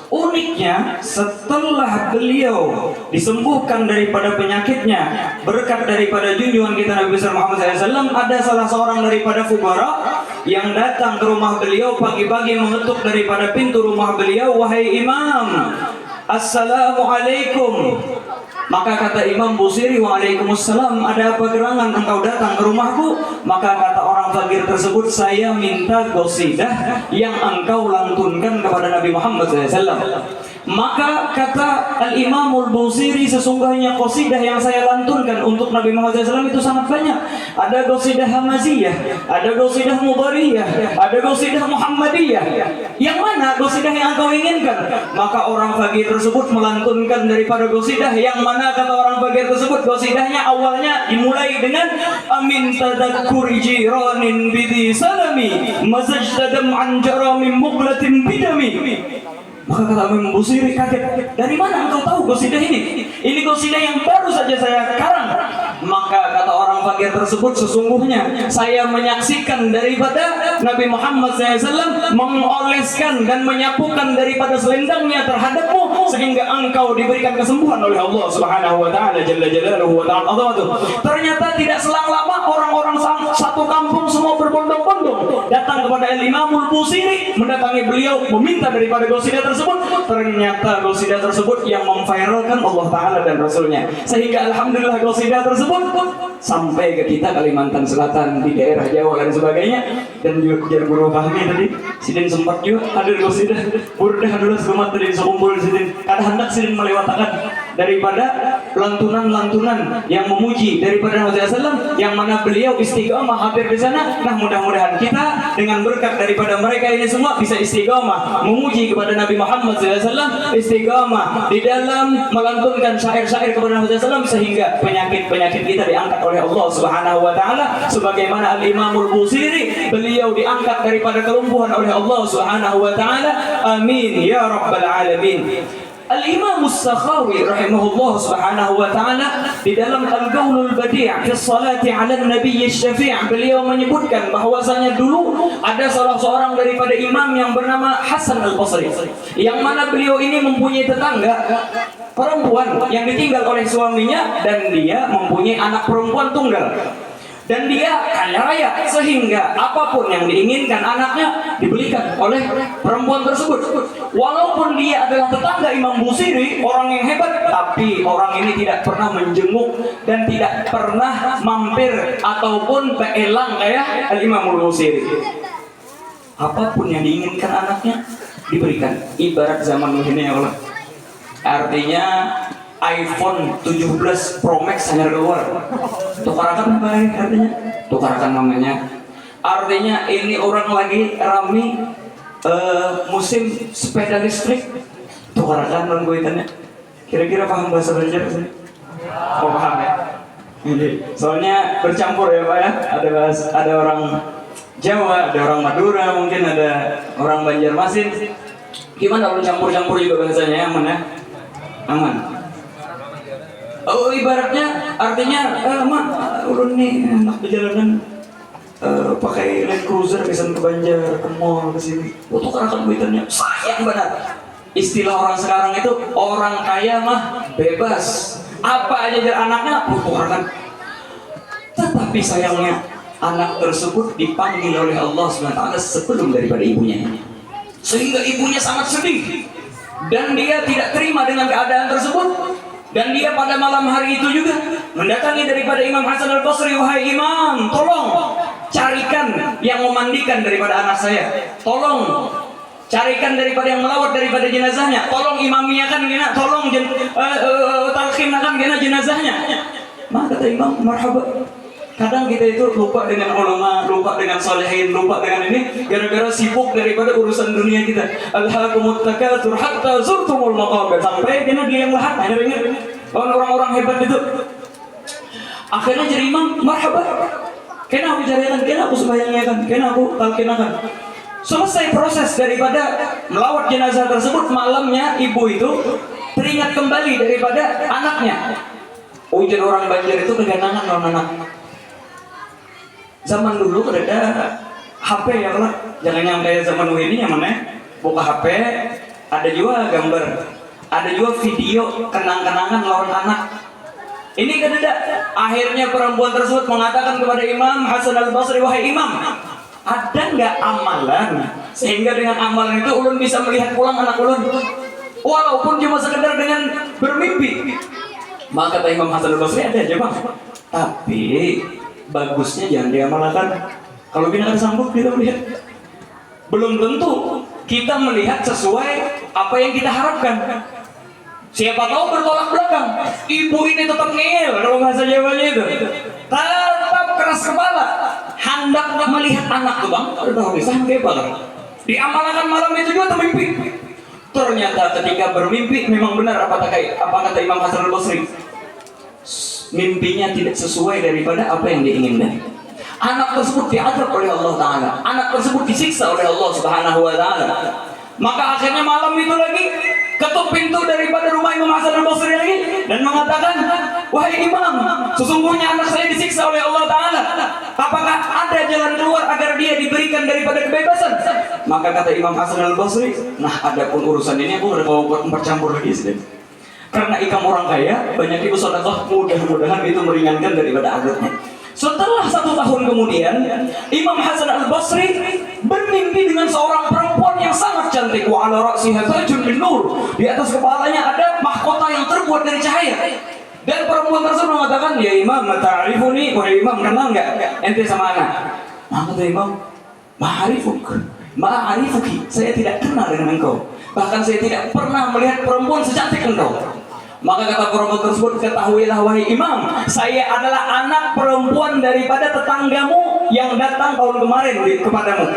Uniknya, setelah beliau disembuhkan daripada penyakitnya berkat daripada junjungan kita Nabi besar Muhammad SAW, ada salah seorang daripada fubara yang datang ke rumah beliau pagi-pagi mengetuk daripada pintu rumah beliau, "Wahai Imam, Assalamualaikum." Maka kata Imam Busiri, "Waalaikumsalam, ada apa gerangan engkau datang ke rumahku?" Maka kata orang fakir tersebut, "Saya minta qasidah yang engkau lantunkan kepada Nabi Muhammad SAW." Maka kata Al-Imam Al-Busiri, "Sesungguhnya qasidah yang saya lantunkan untuk Nabi Muhammad SAW itu sangat banyak. Ada qasidah Hamaziyah, ada qasidah Mubariyah, ada qasidah Muhammadiyah. Yang mana qasidah yang engkau inginkan?" Maka orang fakir tersebut melantunkan daripada qasidah yang mana kata orang fakir tersebut qasidahnya awalnya dimulai dengan "Amin tadakkuri jiranin bidhi salami mazajdadam an jaramin muqlatin bidami." Maka kata Imam Busiri kaget, "Dari mana engkau tahu qasidah ini? Ini qasidah yang baru saja saya karang." Maka kata orang fakir tersebut, "Sesungguhnya saya menyaksikan daripada Nabi Muhammad SAW mengoleskan dan menyapukan daripada selendangnya terhadapmu sehingga engkau diberikan kesembuhan oleh Allah Subhanahu wa taala jalla jalaluhu wa ta'ala azamatuh." Ternyata tidak selang lama orang-orang satu kampung semua berbondong-bondong datang kepada Imam Al-Busiri, mendatangi beliau meminta daripada qasidah tersebut. Ternyata qasidah tersebut yang memviralkan Allah Ta'ala dan Rasulnya, sehingga alhamdulillah qasidah tersebut sampai ke kita Kalimantan Selatan, di daerah Jawa dan sebagainya. Dan juga Guru Fahmi tadi Sidin sempat juga hadir qasidah burdah dulu segemat tadi sekumpul Sidin. Kada hendak Sidin melewatkan daripada lantunan-lantunan yang memuji daripada Nabi SAW, yang mana beliau istiqamah hadir di sana. Nah, mudah-mudahan kita dengan berkat daripada mereka ini semua bisa istiqamah memuji kepada Nabi Muhammad SAW, istiqamah di dalam melantunkan syair-syair kepada Nabi SAW, sehingga penyakit-penyakit kita diangkat oleh Allah Subhanahu wa taala, sebagaimana Al-Imam Al-Busiri beliau diangkat daripada kelumpuhan oleh Allah Subhanahu wa taala. Amin ya rabbal alamin. Al-Imam As-Sakhawi rahimahullah subhanahu wa ta'ala di dalam Al-Qaulul Badi' fi Salati 'ala Nabi Syafi' beliau menyebutkan bahwasanya dulu ada salah seorang daripada imam yang bernama Hasan Al-Basri, yang mana beliau ini mempunyai tetangga perempuan yang ditinggal oleh suaminya, dan dia mempunyai anak perempuan tunggal. Dan dia kaya raya sehingga apapun yang diinginkan anaknya dibelikan oleh perempuan tersebut. Walaupun dia adalah tetangga Imam Busiri, orang yang hebat, tapi orang ini tidak pernah menjenguk dan tidak pernah mampir ataupun beelang kayak Al-Imam Busiri. Apapun yang diinginkan anaknya diberikan. Ibarat zaman ini ya Allah. Artinya iPhone 17 Pro Max hanya keluar. Tukarakan apa ini artinya? Tukarakan namanya. Artinya ini orang lagi rame musim sepeda listrik. Tukarakan non goitannya. Kira-kira paham bahasa Banjar sih? Oh paham ya. Jadi soalnya bercampur ya Pak ya. Ada orang Jawa, ada orang Madura, mungkin ada orang Banjarmasin. Gimana kalau campur-campur juga bahasanya, aman ya? Aman. Oh ibaratnya artinya mak ulun nih anak perjalanan pakai Land Cruiser kesan ke Banjar, ke mall, ke sini. Tukarakan duitannya. Sayang benar. Istilah orang sekarang itu orang kaya mah bebas. Apa aja dari anaknya tukarakan. Tetapi sayangnya anak tersebut dipanggil oleh Allah SWT sebelum daripada ibunya. Sehingga ibunya sangat sedih dan dia tidak terima dengan keadaan tersebut. Dan dia pada malam hari itu juga mendatangi daripada Imam Hasan Al-Basri, wahai Imam, tolong carikan yang memandikan daripada anak saya. Tolong carikan daripada yang melawat daripada jenazahnya. Tolong imamiakan gina, tolong talqinakan gina jenazahnya. Maka kata Imam, marhaba. Kadang kita itu lupa dengan ulama, lupa dengan salihin, lupa dengan ini gara-gara sibuk daripada urusan dunia kita. Alhaakumut takatsur hatta zurtumul maqabir. Sampai dia yang lahat, ada ingat orang-orang hebat itu. Akhirnya jadi imam, marhaba. Kena aku carikan, kena aku sembahyangkan, kena aku talqinakan. Selesai proses daripada melawat jenazah tersebut, malamnya ibu itu teringat kembali daripada anaknya. Ujian orang Banjar itu keganangan orang anak. Zaman dulu ada HP ya Allah, jangan yang kayak zaman ini yang mana buka HP, ada juga gambar, ada juga video kenang-kenangan lawan anak. Ini kan ada. Akhirnya perempuan tersebut mengatakan kepada Imam Hasan Al-Basri, wahai Imam, ada nggak amalan sehingga dengan amalan itu ulun bisa melihat pulang anak ulun, walaupun cuma sekedar dengan bermimpi. Maka kata Imam Hasan Al-Basri, ada aja bang, tapi bagusnya jangan diamalkan. Kalau kita akan sanggup kita melihat, belum tentu kita melihat sesuai apa yang kita harapkan. Siapa tahu bertolak belakang. Ibu ini tetap ngeyel kalau bahasa Jawanya itu, tetap keras kepala, hendak melihat anak tuh bang. Udah bisa kayak apa? Diamalkan malam itu juga termimpi. Ternyata ketika bermimpi memang benar apa kata Imam Hasan Al-Basri. Mimpinya tidak sesuai daripada apa yang diinginkan. Anak tersebut diadab oleh Allah Ta'ala. Anak tersebut disiksa oleh Allah Subhanahu Wa Ta'ala. Maka akhirnya malam itu lagi ketuk pintu daripada rumah Imam Hasan Al-Basri lagi dan mengatakan, wahai Imam, sesungguhnya anak saya disiksa oleh Allah Ta'ala. Apakah ada jalan keluar agar dia diberikan daripada kebebasan? Maka kata Imam Hasan Al-Basri, nah adapun urusan ini aku udah mau buat mempercampur lagi sih. Karena ikam orang kaya, banyak ibu sedekah, mudah-mudahan itu meringankan daripada adabnya. Setelah 1 tahun kemudian, Imam Hasan Al-Basri bermimpi dengan seorang perempuan yang sangat cantik. Wa ala ra'siha tajun min nur. Di atas kepalanya ada mahkota yang terbuat dari cahaya. Dan perempuan tersebut mengatakan, ya Imam, ta'rifuni, wahai Imam, kenal enggak ente sama anak? Maka kata Imam, ma'arifuki, saya tidak kenal dengan engkau. Bahkan saya tidak pernah melihat perempuan secantik engkau. Maka kata perempuan tersebut, ketahuilah wahai Imam, saya adalah anak perempuan daripada tetanggamu yang datang tahun kemarin kepadamu.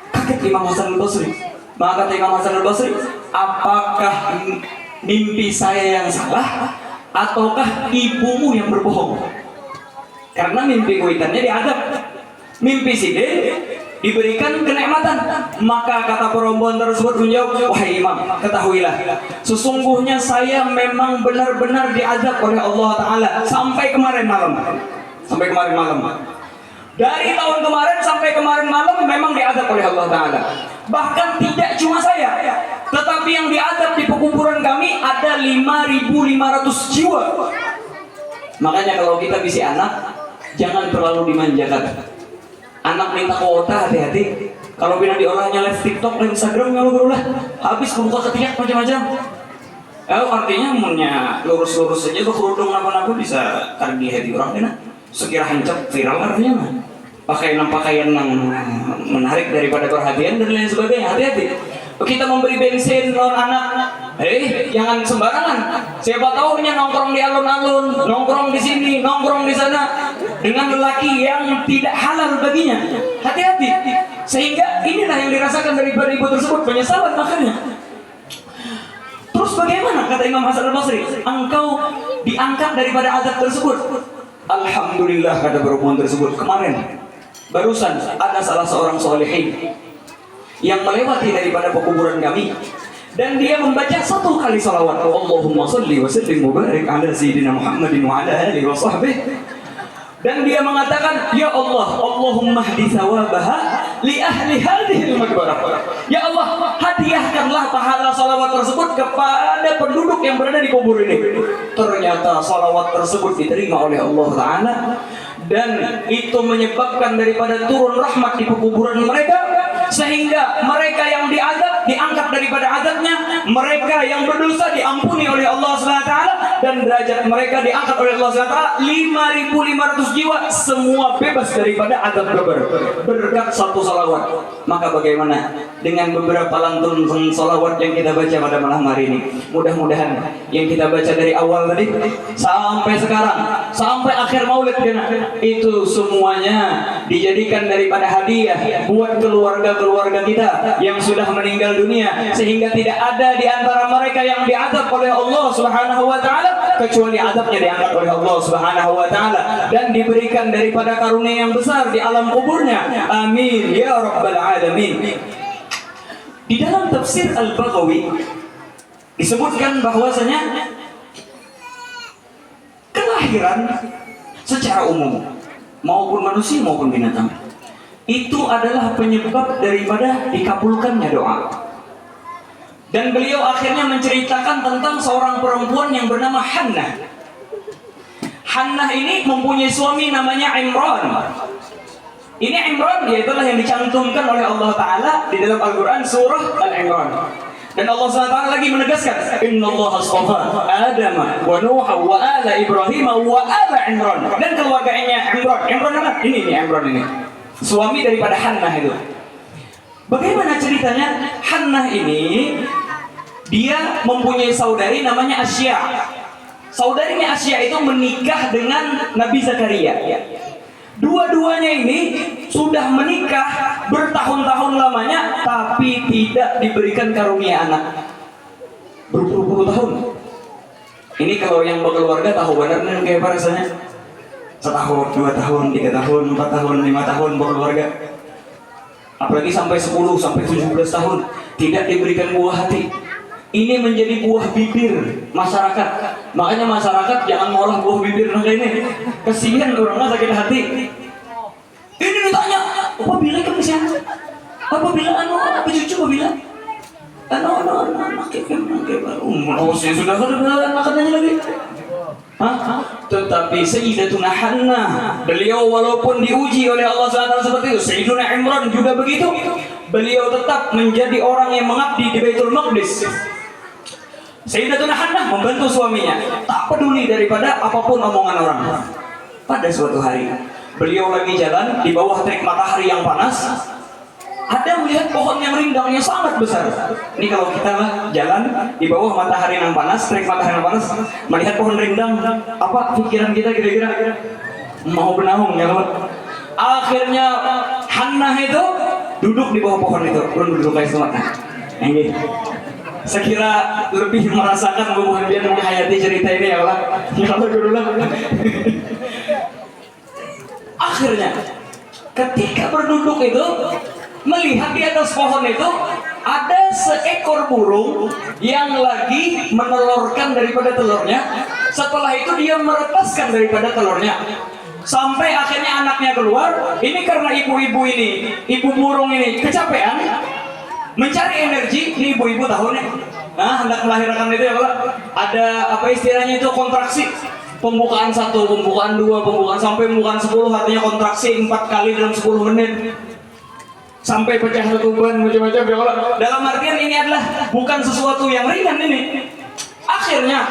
Kaget Imam Hasan Al-Basri. Maka kata Imam Hasan Al-Basri, apakah mimpi saya yang salah ataukah ibumu yang berbohong? Karena mimpi kuitannya diadab. Mimpi sini diberikan kenikmatan. Maka kata perempuan tersebut menjawab, wahai imam, ketahuilah, sesungguhnya saya memang benar-benar diazab oleh Allah Ta'ala sampai kemarin malam. Sampai kemarin malam. Dari tahun kemarin sampai kemarin malam memang diazab oleh Allah Ta'ala. Bahkan tidak cuma saya, tetapi yang diazab di pekuburan kami ada 5.500 jiwa. Makanya kalau kita bisa anak, jangan terlalu dimanjakan. Anak minta kuota, hati-hati. Kalau bina diolahnya live TikTok, live Instagram, nggak berulah. Habis kebuka ketiak macam-macam. Artinya punya lurus-lurus saja tuh kerudung apa-apa bisa tarik di hati orang dina. Sekira hancap viral artinya mah. Pakaian yang menarik daripada perhatian dan lain sebagainya. Hati-hati. Kita memberi bensin non anak, jangan sembarangan. Siapa tahunya nongkrong di alun-alun, nongkrong di sini, nongkrong di sana dengan lelaki yang tidak halal baginya. Hati-hati. Sehingga inilah yang dirasakan dari ibu tersebut, penyesalan akhirnya. Terus bagaimana kata Imam Hasan Al-Basri? Engkau diangkat daripada azab tersebut. Alhamdulillah kata perempuan tersebut, kemarin barusan ada salah seorang solehin yang melewati daripada pekuburan kami dan dia membaca 1 kali salawat, Allahumma salli wa sallim wa barik ala sayyidina Muhammadin wa ala alihi wa sahbihi, dan dia mengatakan, ya Allah, Allahumma hdi thawabaha li ahli hadhihi al-maqbarah. Ya Allah, hadiahkanlah pahala salawat tersebut kepada penduduk yang berada di kubur ini. Ternyata salawat tersebut diterima oleh Allah Ta'ala, dan itu menyebabkan daripada turun rahmat di pekuburan mereka, sehingga mereka yang diazab diangkat daripada azabnya, mereka yang berdosa diampuni oleh Allah SWT, dan derajat mereka diangkat oleh Allah SWT. 5.500 jiwa semua bebas daripada azab kubur berkat 1 salawat. Maka bagaimana dengan beberapa lantun salawat yang kita baca pada malam hari ini? Mudah-mudahan yang kita baca dari awal tadi sampai sekarang, sampai akhir maulid itu semuanya dijadikan daripada hadiah buat keluarga kita yang sudah meninggal dunia, sehingga tidak ada di antara mereka yang diazab oleh Allah Subhanahu wa Ta'ala kecuali azabnya diangkat oleh Allah Subhanahu wa Ta'ala dan diberikan daripada karunia yang besar di alam kuburnya. Amin ya rabbal alamin. Di dalam tafsir Al-Baghawi disebutkan bahwasanya kelahiran secara umum maupun manusia maupun binatang itu adalah penyebab daripada dikabulkannya doa. Dan beliau akhirnya menceritakan tentang seorang perempuan yang bernama Hannah. Hannah ini mempunyai suami namanya Imran. Ini Imran, yaitulah yang dicantumkan oleh Allah Ta'ala di dalam Al-Quran surah Al-Imran. Dan Allah SWT lagi menegaskan, Inna Allah astafa Adam wa Nuha wa ala Ibrahim wa ala Imran. Dan keluarganya Imran. Imran mana? Ini Imran ini. Suami daripada Hannah itu. Bagaimana ceritanya? Hannah ini dia mempunyai saudari namanya Asya. Saudarinya Asya itu menikah dengan Nabi Zakaria. Dua-duanya ini sudah menikah bertahun-tahun lamanya, tapi tidak diberikan karunia anak. Berpuluh-puluh tahun. Ini kalau yang berkeluarga tahu benar kayak apa rasanya. 1 tahun, 2 tahun, 3 tahun, 4 tahun, 5 tahun berkeluarga. Apalagi sampai 10, sampai 17 tahun tidak diberikan buah hati. Ini menjadi buah bibir masyarakat. Makanya masyarakat jangan ngolah buah bibir ini. Kesian orangnya sakit hati. Ini ditanya, apa bilang ke siapa? Apa bilang apa cucu apa bilang? Anak kayak baru. Saya sudah anak katanya lagi. Tetapi Sayyidatuna Hannah, beliau walaupun diuji oleh Allah SWT seperti itu, Sayyiduna Imran juga begitu, beliau tetap menjadi orang yang mengabdi di Baitul Maqdis. Sayyidatuna Hannah membantu suaminya, tak peduli daripada apapun omongan orang. Pada suatu hari, beliau lagi jalan di bawah terik matahari yang panas. Ada melihat pohon yang rindang yang sangat besar. Ini kalau kita jalan di bawah matahari yang panas, terik matahari yang panas, melihat pohon rindang, apa pikiran kita kira-kira? Mau benaung ya kawan. Akhirnya Hannah itu duduk di bawah pohon itu, belum duduk kayak semuanya. Ini sekira lebih merasakan hubungan dia menghayati cerita ini ya Allah. Ya Allah gurulah. Akhirnya ketika berduduk itu melihat di atas pohon itu ada seekor burung yang lagi menelurkan daripada telurnya. Setelah itu dia meretaskan daripada telurnya. Sampai akhirnya anaknya keluar. Ini karena ibu-ibu ini, ibu burung ini kecapean mencari energi. Ini ibu-ibu tahu nih, hendak melahirkan itu ya kalau ada apa istilahnya itu kontraksi. Pembukaan 1, pembukaan 2, pembukaan sampai pembukaan 10, artinya kontraksi 4 kali dalam 10 menit. Sampai pecah ketuban macam-macam ya kalau. Dalam artian ini adalah bukan sesuatu yang ringan ini. Akhirnya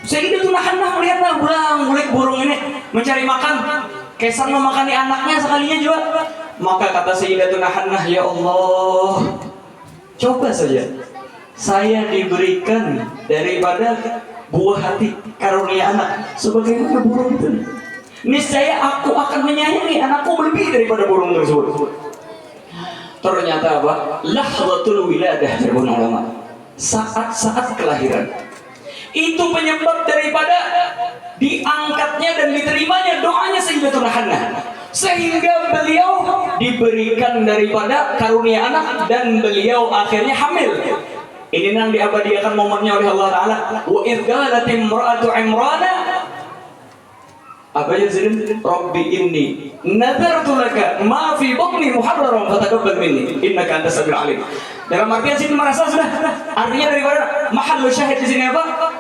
Sayyidatuna Hannah melihat burung ini mencari makan. Kaisar memakani anaknya sekalinya juga. Maka kata Sayyidatuna Hannah, ya Allah, coba saja saya diberikan daripada buah hati karunia anak sebagaimana burung itu. Niscaya aku akan menyayangi anakku lebih daripada burung tersebut. Ternyata apa? Lahzatul wiladah, kata ulama. Saat-saat kelahiran itu penyebab daripada diangkatnya dan diterimanya doanya Sayyidatuna Hannah, sehingga beliau diberikan daripada karunia anak dan beliau akhirnya hamil. Ini yang diabadikan momennya oleh Allah Ta'ala. Wa idh qalat imra'atu Imrana, apa ya Zain? Rabbi inni nadartu laka ma fi batni muharraran fataqabbal minni innaka antas samiul alim. Dalam artian sini merasa sudah, artinya daripada mahal syahid di sini apa?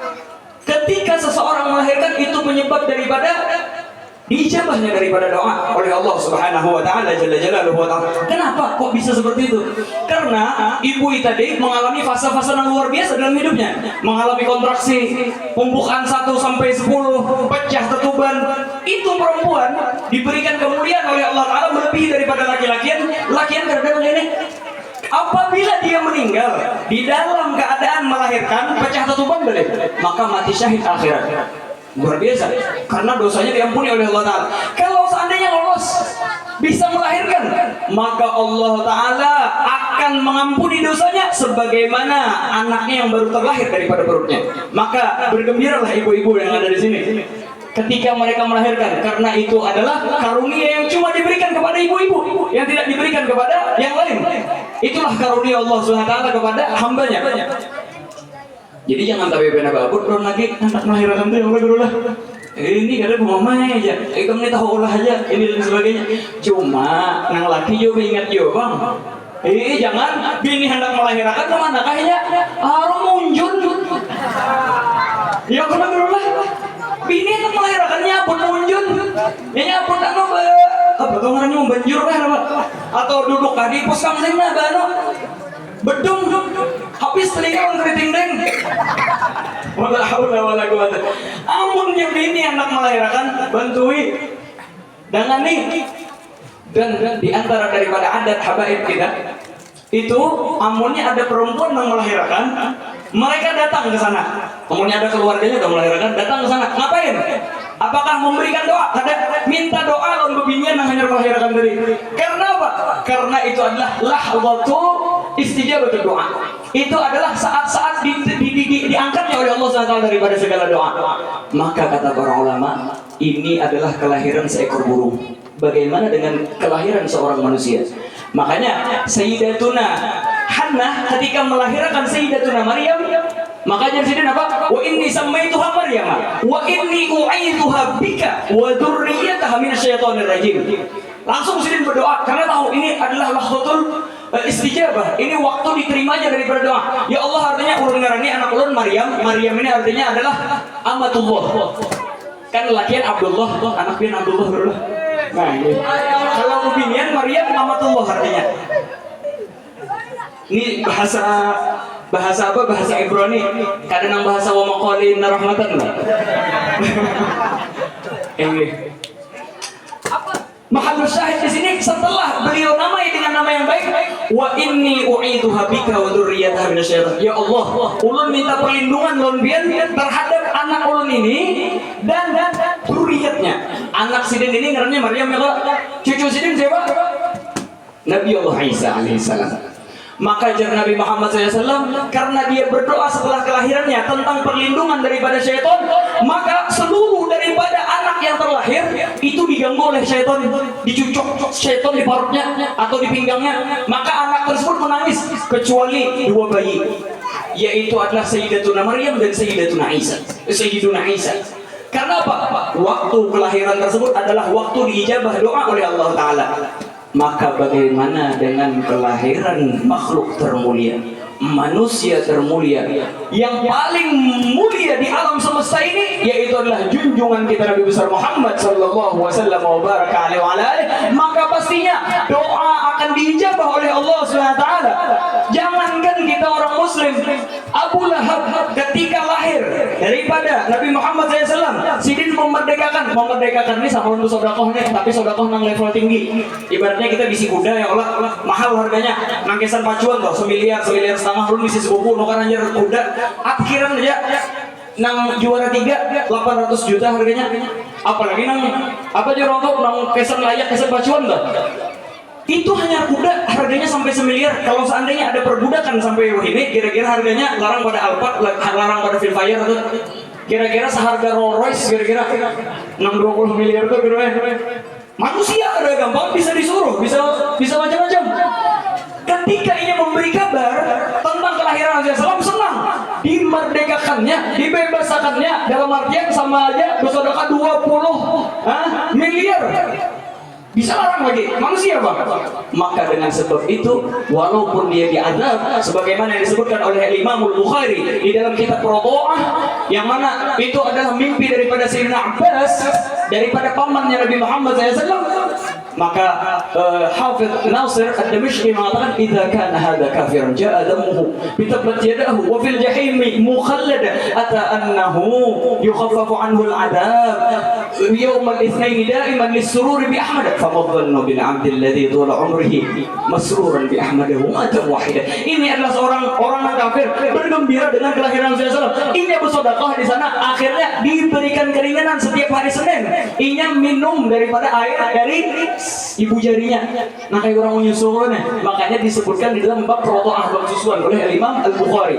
Ketika seseorang melahirkan itu penyebab daripada diijabahnya daripada doa oleh Allah Subhanahu wa taala jalla jalaluhu wa ta'ala. Kenapa kok bisa seperti itu? Karena ibu tadi mengalami fase-fase yang luar biasa dalam hidupnya. Mengalami kontraksi, pembukaan 1 sampai 10, pecah ketuban. Itu perempuan diberikan kemuliaan oleh Allah Taala melebihi daripada laki-lakian. Lakian kadang-kadang ini apabila dia meninggal di dalam keadaan melahirkan pecah ketuban maka mati syahid akhirat. Luar biasa, karena dosanya diampuni oleh Allah Ta'ala. Kalau seandainya lolos bisa melahirkan, maka Allah Ta'ala akan mengampuni dosanya sebagaimana anaknya yang baru terlahir daripada perutnya. Maka bergembiralah ibu-ibu yang ada di sini ketika mereka melahirkan, karena itu adalah karunia yang cuma diberikan kepada ibu-ibu, yang tidak diberikan kepada yang lain. Itulah karunia Allah SWT kepada hambanya. Jadi jangan tapi pernah babut belum lagi anak melahirkan itu yang lah. Ini kada pemamai aja, kamu tahu olah aja ini dan sebagainya. Cuma nang laki juga ingat juga bang. Jangan bini hendak melahirkan kemana kayaknya harus munjun. Ya kena lah. Bini hendak melahirkannya pun munjun. Ya nyapun tak nopo. Apa tuh ngaranya membanjur lah apa? Atau duduk tadi pos kamseng nah bano. Bedung habis telinga orang keriting deng. Wala haula wala quwata. Amun yang bini anak melahirkan bantui dengan nih. Dan di antara daripada adat habaib kita itu amunnya ada perempuan yang melahirkan, mereka datang ke sana. Amunnya ada keluarganya yang melahirkan, datang ke sana. Ngapain? Apakah memberikan doa? Ada minta doa lawan bebinian yang hanya melahirkan diri. Karena apa? Karena itu adalah lahzatu istijabatul doa. Itu adalah saat-saat diangkatnya oleh Allah SWT daripada segala doa. Maka kata para ulama, ini adalah kelahiran seekor burung. Bagaimana dengan kelahiran seorang manusia? Makanya Sayyidatuna Hannah ketika melahirkan Sayyidatuna Maryam, makanya disini apa? Wa inni sammaituha Maryam wa inni u'idzuha bika wa dzurriyyataha minasyaitonir rajim. Langsung disini berdoa karena tahu ini adalah lahzatul istijabah. Ini waktu diterimanya daripada doa. Ya Allah, artinya ulun ngarani anak ulun Maryam. Maryam ini artinya adalah amatullah. Kan lakian Abdullah, anak pian Abdullah bro. Nah, ini. Kalau binian Maryam amatullah artinya. Ini bahasa apa? Bahasa Ibrani. Kadang bahasa wa maqalin rahmatan. Ini. Mahal syahid di sini setelah beliau namai dengan nama yang baik, wa inni u'idzuha bika wa dzurriyyataha minasyaitan. Ya Allah, ulun minta perlindungan lawan bian terhadap anak ulun ini dan dzurriyyatnya. Anak sidin ini ngarannya Maryam ya, cucu sidin siapa? Nabi Allah Isa alaihissalam. Maka jar Nabi Muhammad SAW, karena dia berdoa setelah kelahirannya tentang perlindungan daripada syaitan, maka seluruh daripada anak yang terlahir itu diganggu oleh syaitan, dicucuk syaitan di perutnya atau di pinggangnya. Maka anak tersebut menangis kecuali dua bayi, yaitu adalah Sayyidatuna Maryam dan Sayyidina Isa. Karena apa? Waktu kelahiran tersebut adalah waktu diijabah doa oleh Allah Ta'ala. Maka bagaimana dengan kelahiran makhluk termulia, manusia termulia, yang paling mulia di alam semesta ini, yaitu adalah junjungan kita Nabi besar Muhammad sallallahu wasallam wa baraka alaihi. Maka pastinya doa akan diijabah oleh Allah Subhanahu wa taala. Jangankan kita orang muslim, Abu Lahab ketika lahir daripada Nabi Muhammad SAW, sidin memerdekakan ini sama untuk sodakoh nih, tapi sodakoh nang level tinggi. Ibaratnya kita bisi kuda ya Allah, mahal harganya, nangkesan pacuan tuh semiliar setengah, lu bisi sepupu nukan anjir kuda, akhiran aja nang juara 3 800 juta harganya, apalagi nang apa aja rontok nang kesan layak kesan pacuan tuh. Itu hanya kuda harganya sampai semiliar. Kalau seandainya ada perbudakan sampai ini, kira-kira harganya larang pada Alphard, larang pada Filfire tuh. Kira-kira seharga Rolls Royce kira-kira 6-20 miliar tuh kira-kira. Manusia ada gampang bisa disuruh, bisa macam-macam. Ketika ini memberi kabar tentang kelahiran Rasulullah SAW, senang, dimerdekakannya, dibebasakannya, dalam artian sama aja bersedekah 20 miliar. Bisa larang lagi manusia Bang. Maka dengan sebab itu, walaupun dia diazab sebagaimana yang disebutkan oleh Imam Al-Bukhari di dalam kitab Rodoah, yang mana itu adalah mimpi daripada Sayyidina Abbas, daripada pamannya Nabi Muhammad SAW, maka Hafiz Nasir Ad-Dimashqi mengatakan, idza kana hadza kafiran jaa damuhu bi tabbat yadahu wa fil jahim mukhallad ata annahu yukhaffafu anhu al-'adab yawm al-ithnain da'iman lis-surur bi Ahmad famadhannu bil 'abd alladhi tula 'umrihi masruran bi Ahmad wa mata wahida. Ini adalah seorang yang kafir bergembira dengan kelahiran Rasulullah SAW. Ini bersedekah di sana, akhirnya diberikan keringanan setiap hari Senin. Inya minum daripada air dari ibu jarinya. Nah kayak orang menyusul nih. Makanya disebutkan di dalam bab Rodoah bab susuan oleh Imam Al-Bukhari.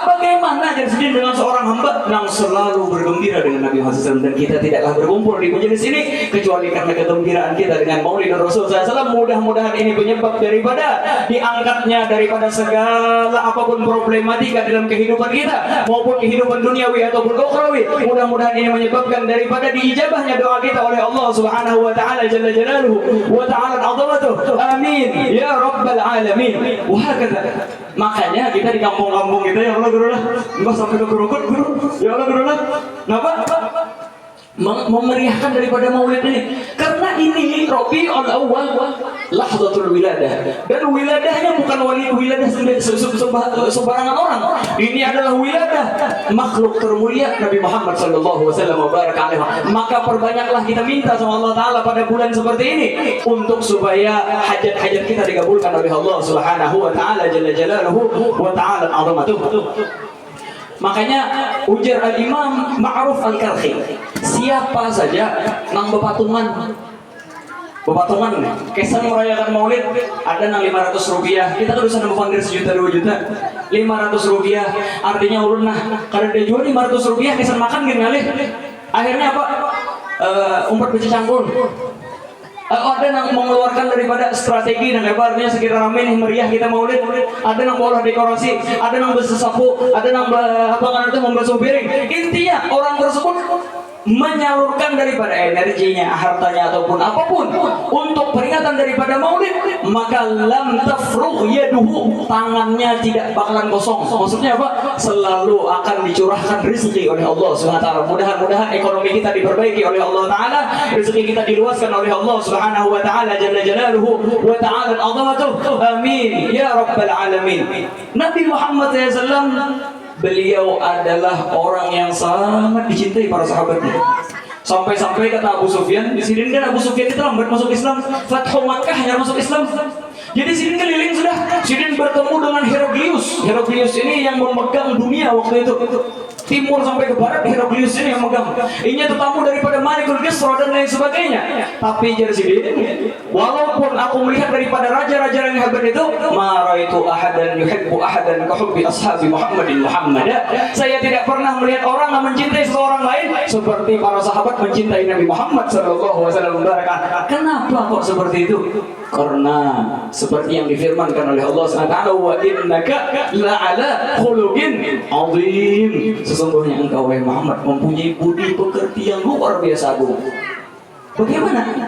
Bagaimana jadi dengan seorang hamba yang selalu bergembira dengan Nabi Muhammad SAW, dan kita tidaklah berkumpul di majelis ini kecuali karena kegembiraan kita dengan Maulid Rasul SAW. Mudah-mudahan ini penyebab daripada diangkatnya daripada segala apapun problematika dalam kehidupan kita, maupun kehidupan duniawi ataupun ukhrawi. Mudah-mudahan ini menyebabkan daripada diijabahnya doa kita oleh Allah Subhanahu wa taala jalla jalaluhu wa ta'ala 'azamatuhu. Amin ya rabbal alamin. Wahakadha. Makanya kita di kampung-kampung kita, ya Allah gurulah, enggak sampai ke guru, ya Allah gurulah. Kenapa? Memeriahkan daripada maulid ini, karena ini Rabiul Awwal lahzatul wiladah, dan wiladahnya bukan wiladah sembarangan orang. Ini adalah wiladah makhluk termulia Nabi Muhammad sallallahu wasallam wa baraka alaihi. Maka perbanyaklah kita minta sama Allah Taala pada bulan seperti ini untuk supaya hajat-hajat kita dikabulkan oleh Allah Subhanahu wa taala jalla jalaluhu wa ta'ala 'azamatuhu. Makanya ujar Al-Imam Ma'ruf Al-Karhi, siapa saja nang bepatungan kesan merayakan maulid ada nang 500 rupiah, kita kan bisa nambah sejuta 2 juta 500 rupiah, artinya ulun nah karena dia jual 500 rupiah kesan makan gini kali, akhirnya apa? Umpat baca cangkul. Ada yang mengeluarkan daripada strategi dan lebarnya sekira rame nih meriah kita maulid, ada yang bola dekorasi, ada yang bersesapu, ada yang membasuh piring. Intinya orang tersebut menyalurkan daripada energinya, hartanya ataupun apapun untuk peringatan daripada maulid, maka lam tafrugh yaduhu, tangannya tidak bakalan kosong. Maksudnya apa? Selalu akan dicurahkan rezeki oleh Allah SWT. Mudah-mudahan ekonomi kita diperbaiki oleh Allah Ta'ala, rezeki kita diluaskan oleh Allah Subhanahu wa Ta'ala jalla jalaluhu wa ta'ala al-'azamatuh. Amin ya rabbal alamin. Nabi Muhammad SAW, beliau adalah orang yang sangat dicintai para sahabatnya. Sampai-sampai kata Abu Sufyan, di sini kan Abu Sufyan itu lambat masuk Islam, Fathu Makkah hanya masuk Islam. Jadi Sidin keliling sudah, Sidin bertemu dengan Heraklius. Heraklius ini yang memegang dunia waktu itu. timur sampai ke barat Heraklius ini yang megang. Ini tetamu daripada Malikul Kisra dan lain sebagainya. Tapi jadi walaupun aku melihat daripada raja-raja yang hebat itu, ma raitu ahadan yuhibbu ahadan ka hubbi ashabi Muhammadin Muhammad. Saya tidak pernah melihat orang yang mencintai seorang lain seperti para sahabat mencintai Nabi Muhammad sallallahu alaihi wasallam. Kenapa kok seperti itu? Karena seperti yang difirmankan oleh Allah SWT, wa innaka la'ala khuluqin azim. Sesungguhnya engkau wahai Muhammad mempunyai budi pekerti yang luar biasa agung. Bagaimana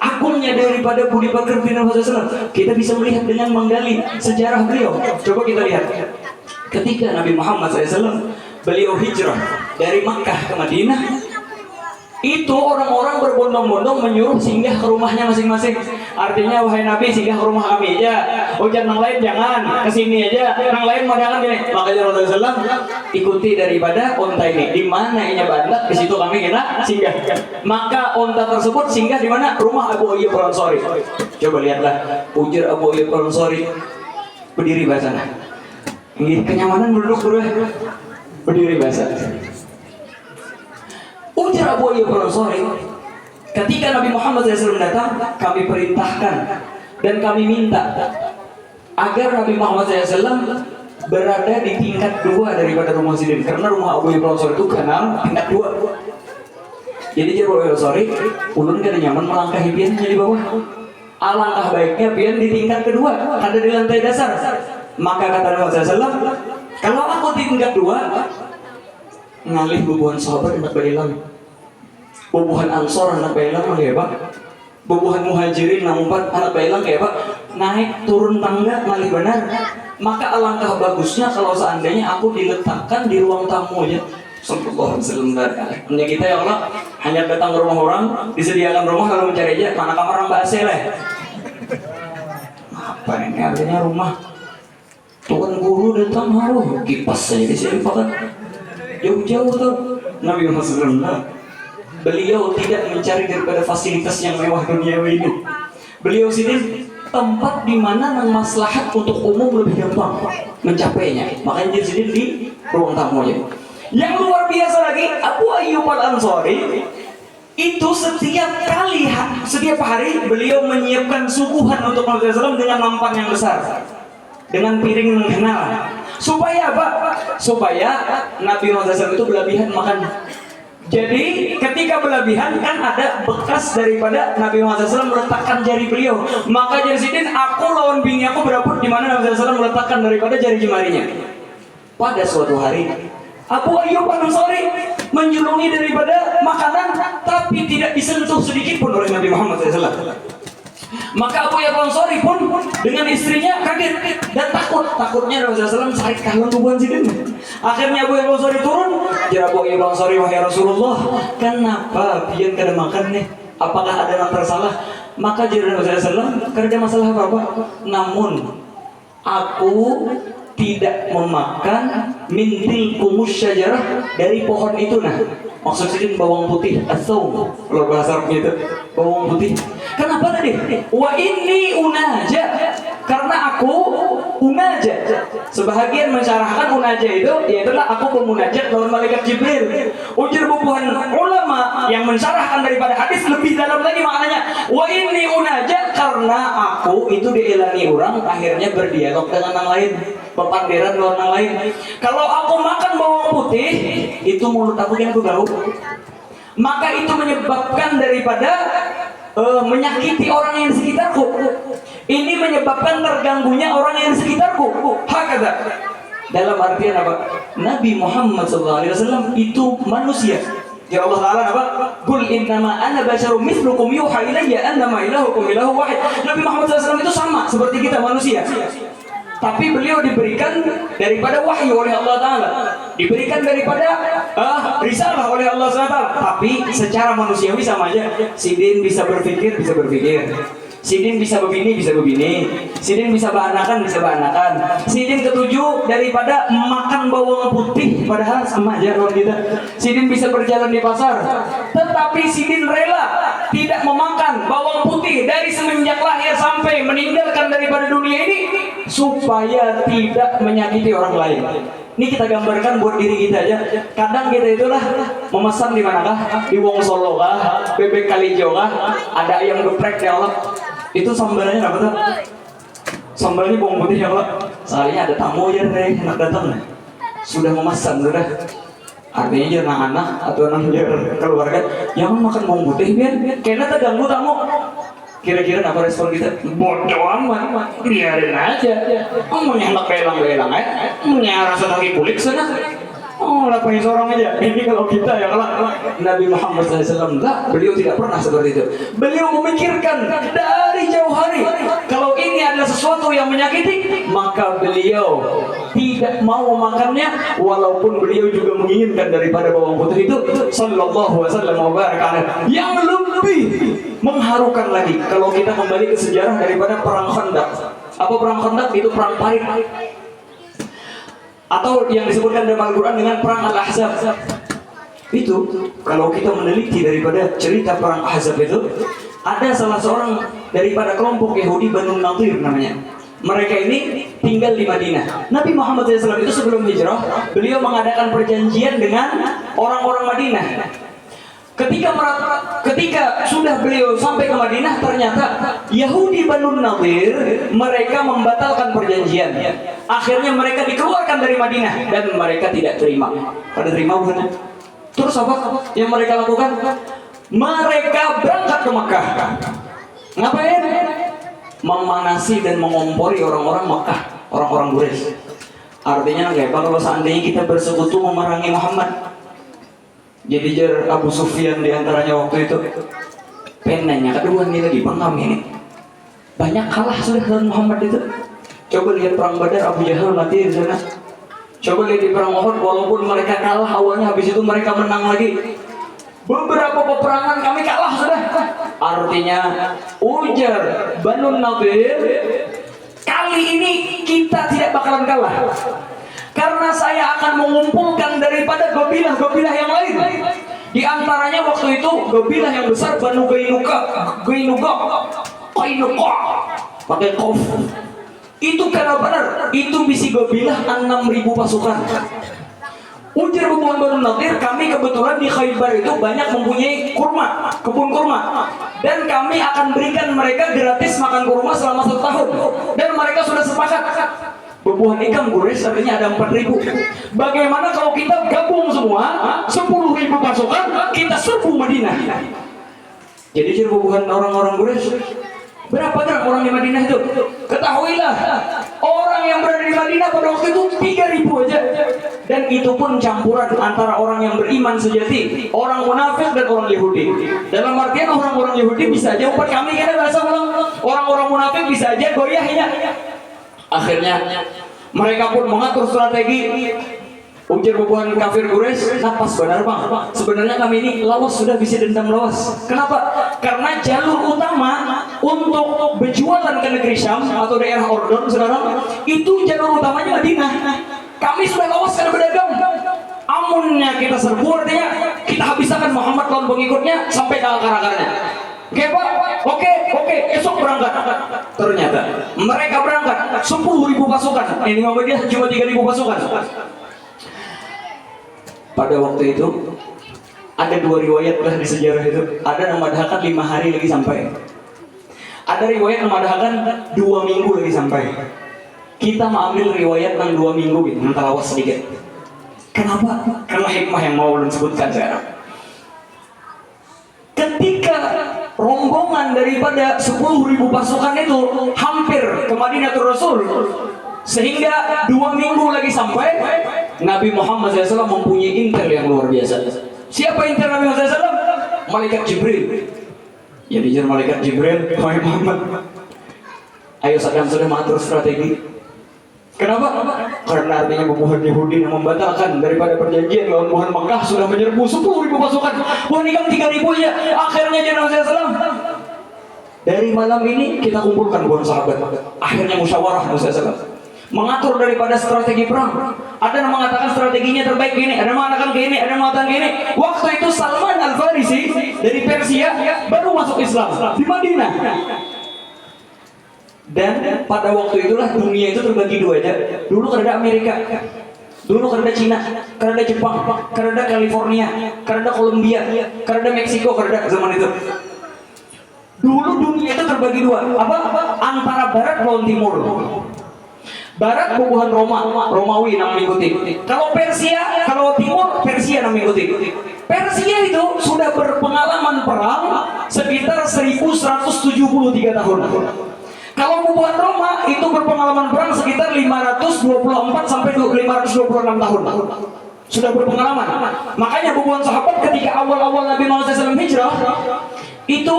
agungnya daripada budi pekerti Nabi SAW? Kita bisa melihat dengan menggali sejarah beliau. Coba kita lihat. Ketika Nabi Muhammad SAW beliau hijrah dari Makkah ke Madinah, itu orang-orang berbondong-bondong menyuruh singgah ke rumahnya masing-masing. Artinya, wahai Nabi, singgah ke rumah kami aja. Jangan yang lain jangan, kesini aja. Yang lain mau jangan gini. Makanya Rasulullah SAW ikuti daripada onta ini. Di mana inya bandak, di situ kami kena singgah. Maka onta tersebut singgah di mana? Rumah Abu Ayyub Al-Ansari. Coba lihatlah, ujar Abu Ayyub Al-Ansari berdiri bahasa. Kenyamanan duduk berdiri bahasa. Ujar Abu Ayyub Al-Ansari, ketika Nabi Muhammad SAW datang, kami perintahkan dan kami minta agar Nabi Muhammad SAW berada di tingkat 2 daripada rumah Sidin, karena rumah Abu Ayyub Al-Ansari itu kenal tingkat 2. Jadi Abu Ayyub Al-Ansari ulun kada nyaman melangkahi piannya di bawah. Alangkah baiknya pian di tingkat kedua, ada di lantai dasar. Maka kata Nabi SAW, kalau aku di tingkat 2, ngalih bubuhan sahabat anak bailang, bubuhan ansor anak bailang kayak apa, bubuhan muhajirin nampak anak bailang kayak apa, naik turun tangga ngalih benar. Maka alangkah bagusnya kalau seandainya aku diletakkan di ruang tamu aja. Sallallahu alaihi wasallam. Hanya kita ya Allah hanya datang ke rumah orang, disediakan rumah lalu mencari aja mana kamar Mbak AC lah. Apa ini artinya rumah? Tuan guru datang haru kipas saja di sini pakai. Jauh-jauh tuh Nabi Muhammad SAW, beliau tidak mencari daripada fasilitas yang mewah duniawi ini. Beliau sini tempat di mana maslahat untuk umum lebih gampang mencapainya. Makanya dia sini di ruang tamunya. Yang luar biasa lagi, Abu Ayyub Al-Ansari itu setiap hari beliau menyiapkan suguhan untuk Nabi SAW dengan nampan yang besar, dengan piring mengkenal. Supaya apa? Supaya Nabi Muhammad SAW itu berlebihan makan. Jadi ketika berlebihan kan ada bekas daripada Nabi Muhammad SAW meletakkan jari beliau. Maka jadi sidin aku lawan bini aku berebut di mana Nabi SAW meletakkan daripada jari jemarinya. Pada suatu hari Abu Ayyub Al-Ansari menjulungi daripada makanan tapi tidak disentuh sedikit pun oleh Nabi Muhammad SAW. Maka Abu Ayyub Al-Ansari pun dengan istrinya kaget dan takutnya Rasulullah SAW sakit kangen bubuhan sidin. Akhirnya Abu Ayyub Al-Ansari turun. Jadi Abu Ayyub Al-Ansari, wahai Rasulullah, kenapa pian kada makan nih? Apakah ada yang tersalah? Maka jadi Rasulullah SAW, kada ada masalah apa-apa. Namun aku tidak memakan mintil kumus syajarah dari pohon itu nah. Maksudnya bawang putih, asau, kalau bahasa Arabnya itu bawang putih. Kenapa tadi? Wa inni unaja, karena aku unaja. Sebahagian mensyarahkan unaja itu, yaitulah aku bermunajat lawan malaikat Jibril. Ujar bubuhan ulama yang mensyarahkan daripada hadis lebih dalam lagi maknanya. Wa inni unaja, karena aku itu dielani orang, akhirnya berdialog dengan yang lain, berpandiran dengan yang lain. Kalau aku makan bawang putih, itu mulut aku kan bau. Maka itu menyebabkan daripada menyakiti orang yang di sekitarku. Ini menyebabkan terganggunya orang yang di sekitarku. Hakada. Dalam artian apa? Nabi Muhammad SAW itu manusia. Ya Allah Ta'ala apa? Qul innama ana basyarum mithlukum yuha ilayya annama ilahukum ilahu wahid. Nabi Muhammad SAW itu sama seperti kita manusia. Tapi beliau diberikan daripada wahyu oleh Allah Ta'ala, diberikan daripada risalah oleh Allah SWT. Tapi secara manusiawi sama aja. Sidin bisa berpikir, Sidin bisa begini, Sidin bisa bahanakan, Sidin ketujuh daripada makan bawang putih, padahal sama aja kalau kita. Sidin bisa berjalan di pasar, tetapi Sidin rela tidak memakan bawang putih dari semenjak lahir sampai meninggalkan daripada dunia ini supaya tidak menyakiti orang lain. Ini kita gambarkan buat diri kita aja. Kadang kita itulah memesan di manakah? Di Wong Solo kah? Bebek Kalijo kah? Ada ayam geprek ya Allah. Itu sambalnya apa tuh? Sambalnya bawang putih ya Allah. Soalnya ada tamu aja nih, anak datang nih. Sudah memesan sudah. Artinya jangan anak atau anak keluarga jangan makan bawang putih biar karena terganggu tamu. Kira-kira apa respon kita? Bodoh amat, biarin aja. Mau nyelak belang-belang aja, mau rasa kaki kulit sana. Oh, lapain seorang aja. Ini kalau kita ya, kalau Nabi Muhammad SAW enggak, beliau tidak pernah seperti itu. Beliau memikirkan dari jauh hari. Kalau ini adalah sesuatu yang menyakiti, maka beliau tidak mau makannya, walaupun beliau juga menginginkan daripada bawang putih itu. Sallallahu wasallam wa baraka. Yang lebih mengharukan lagi, kalau kita kembali ke sejarah daripada perang Khandaq. Apa perang Khandaq? Itu perang parit. Atau yang disebutkan dalam Al-Quran dengan perang Al-Ahzab. Itu kalau kita meneliti daripada cerita perang Ahzab itu, ada salah seorang daripada kelompok Yahudi Banu Nadir namanya. Mereka ini tinggal di Madinah. Nabi Muhammad SAW itu sebelum hijrah, beliau mengadakan perjanjian dengan orang-orang Madinah. Ketika sudah beliau sampai ke Madinah, ternyata Yahudi Banu Nadir mereka membatalkan perjanjian. Akhirnya mereka dikeluarkan dari Madinah dan mereka tidak terima. Pada terima bukan? Terus apa yang mereka lakukan? Mereka berangkat ke Makkah. Ngapain? Memanasi dan mengompori orang-orang Makkah, orang-orang Quraisy. Artinya kayak kalau seandainya kita bersekutu memerangi Muhammad. Jadi jar Abu Sufyan diantaranya waktu itu penanya kedua nih lagi pengam ini banyak kalah sudah dengan Muhammad itu. Coba lihat perang Badar, Abu Jahal mati di sana. Coba lihat di perang Uhud, walaupun mereka kalah awalnya, habis itu mereka menang lagi. Beberapa peperangan kami kalah sudah. Artinya ujar Banu Nadir, kali ini kita tidak bakalan kalah. Karena saya akan mengumpulkan daripada gobilah-gobilah yang lain. Di antaranya waktu itu gobilah yang besar Banu Qainuqa, pakai qaf. Itu karena benar, itu misi gobilah 6.000 pasukan. Ujar hubungan Banu Nadir, kami kebetulan di Khaybar itu banyak mempunyai kurma, kebun kurma. Dan kami akan berikan mereka gratis makan kurma selama 1 tahun. Dan mereka sudah sepakat. Bebuhan ikan Quraisy artinya ada 4.000. Bagaimana kalau kita gabung semua 10.000 pasukan, kita serbu Madinah. Jadi bebuhan orang-orang Quraisy. Berapa orang di Madinah itu? Ketahuilah, orang yang berada di Madinah pada waktu itu 3.000 aja. Dan itu pun campuran antara orang yang beriman sejati, orang munafik dan orang Yahudi. Dalam artian orang-orang Yahudi bisa aja umpet kami karena bahasa orang-orang munafik bisa aja goyahnya. Akhirnya mereka pun mengatur strategi. Ujar bebuhan kafir Quraisy, napas benar bang. Sebenarnya kami ini lawas sudah bisa dendam lawas. Kenapa? Karena jalur utama untuk berjualan ke negeri Syam atau daerah Ordon sekarang itu jalur utamanya Madinah. Kami sudah lawas karena berdagang. Amunnya kita serbu, artinya kita habiskan Muhammad lawan pengikutnya sampai ke akar-akarnya. Oke Pak, oke, esok berangkat. Ternyata mereka berangkat 10.000 pasukan. Ini Muhammadiyah cuma 3.000 pasukan. Pada waktu itu ada 2 riwayat lah di sejarah itu. Ada yang mengatakan 5 hari lagi sampai. Ada riwayat yang mengatakan 2 minggu lagi sampai. Kita mengambil riwayat yang 2 minggu gitu, mentalawas sedikit. Kenapa? Karena hikmah yang mau ulun sebutkan sekarang. Ketika rombongan daripada 10.000 pasukan itu hampir ke Madinatul Rasul, sehingga 2 minggu lagi sampai, Nabi Muhammad SAW mempunyai intel yang luar biasa. Siapa intel Nabi Muhammad SAW? Malaikat Jibril. Jadi malaikat Jibril, wahai Muhammad, ayo sedang sudah mengatur strategi. Kenapa? Karena artinya pemuhan Yahudi yang membatalkan daripada perjanjian lawan pemuhan Mekah sudah menyerbu 10.000 pasukan. Wah ini kan 3.000 aja. Akhirnya Nabi SAW, dari malam ini kita kumpulkan buat sahabat. Akhirnya musyawarah Nabi SAW mengatur daripada strategi perang. Ada yang mengatakan strateginya terbaik gini, ada yang mengatakan gini, ada yang mengatakan gini. Waktu itu Salman Al-Farisi dari Persia baru masuk Islam di Madinah. Dan pada waktu itulah dunia itu terbagi 2 aja. Dulu ada Amerika. Dulu Kanada Cina, Kanada Jepang, Kanada California, Kanada Colombia, Kanada Meksiko, Kanada zaman itu. Dulu dunia itu terbagi dua, antara barat lawan timur. Barat bubuhan Romawi yang mengikuti. Kalau Persia, kalau timur Persia yang mengikuti. Persia itu sudah berpengalaman perang sekitar 1173 tahun. Kalau bubuhan Roma itu berpengalaman perang sekitar 524 sampai 526 tahun. Sudah berpengalaman. Makanya bubuhan sahabat ketika awal-awal Nabi Muhammad SAW hijrah itu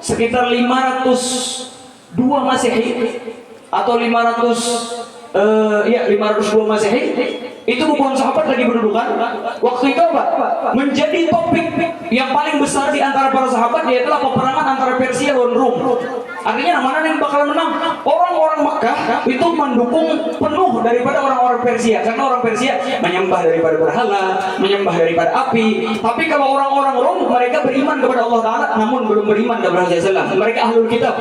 sekitar 502 Masehi atau 502 Masehi. Itu bubuhan sahabat lagi berdudukan. Waktu itu menjadi topik yang paling besar di antara para sahabat, yaitu peperangan antara Persia dan Rom. Artinya mana yang bakal menang? Orang-orang Makkah itu mendukung penuh daripada orang-orang Persia, karena orang Persia menyembah daripada berhala, menyembah daripada api. Tapi kalau orang-orang Rom, mereka beriman kepada Allah Taala, namun belum beriman kepada Rasulullah. Mereka ahlul kitab.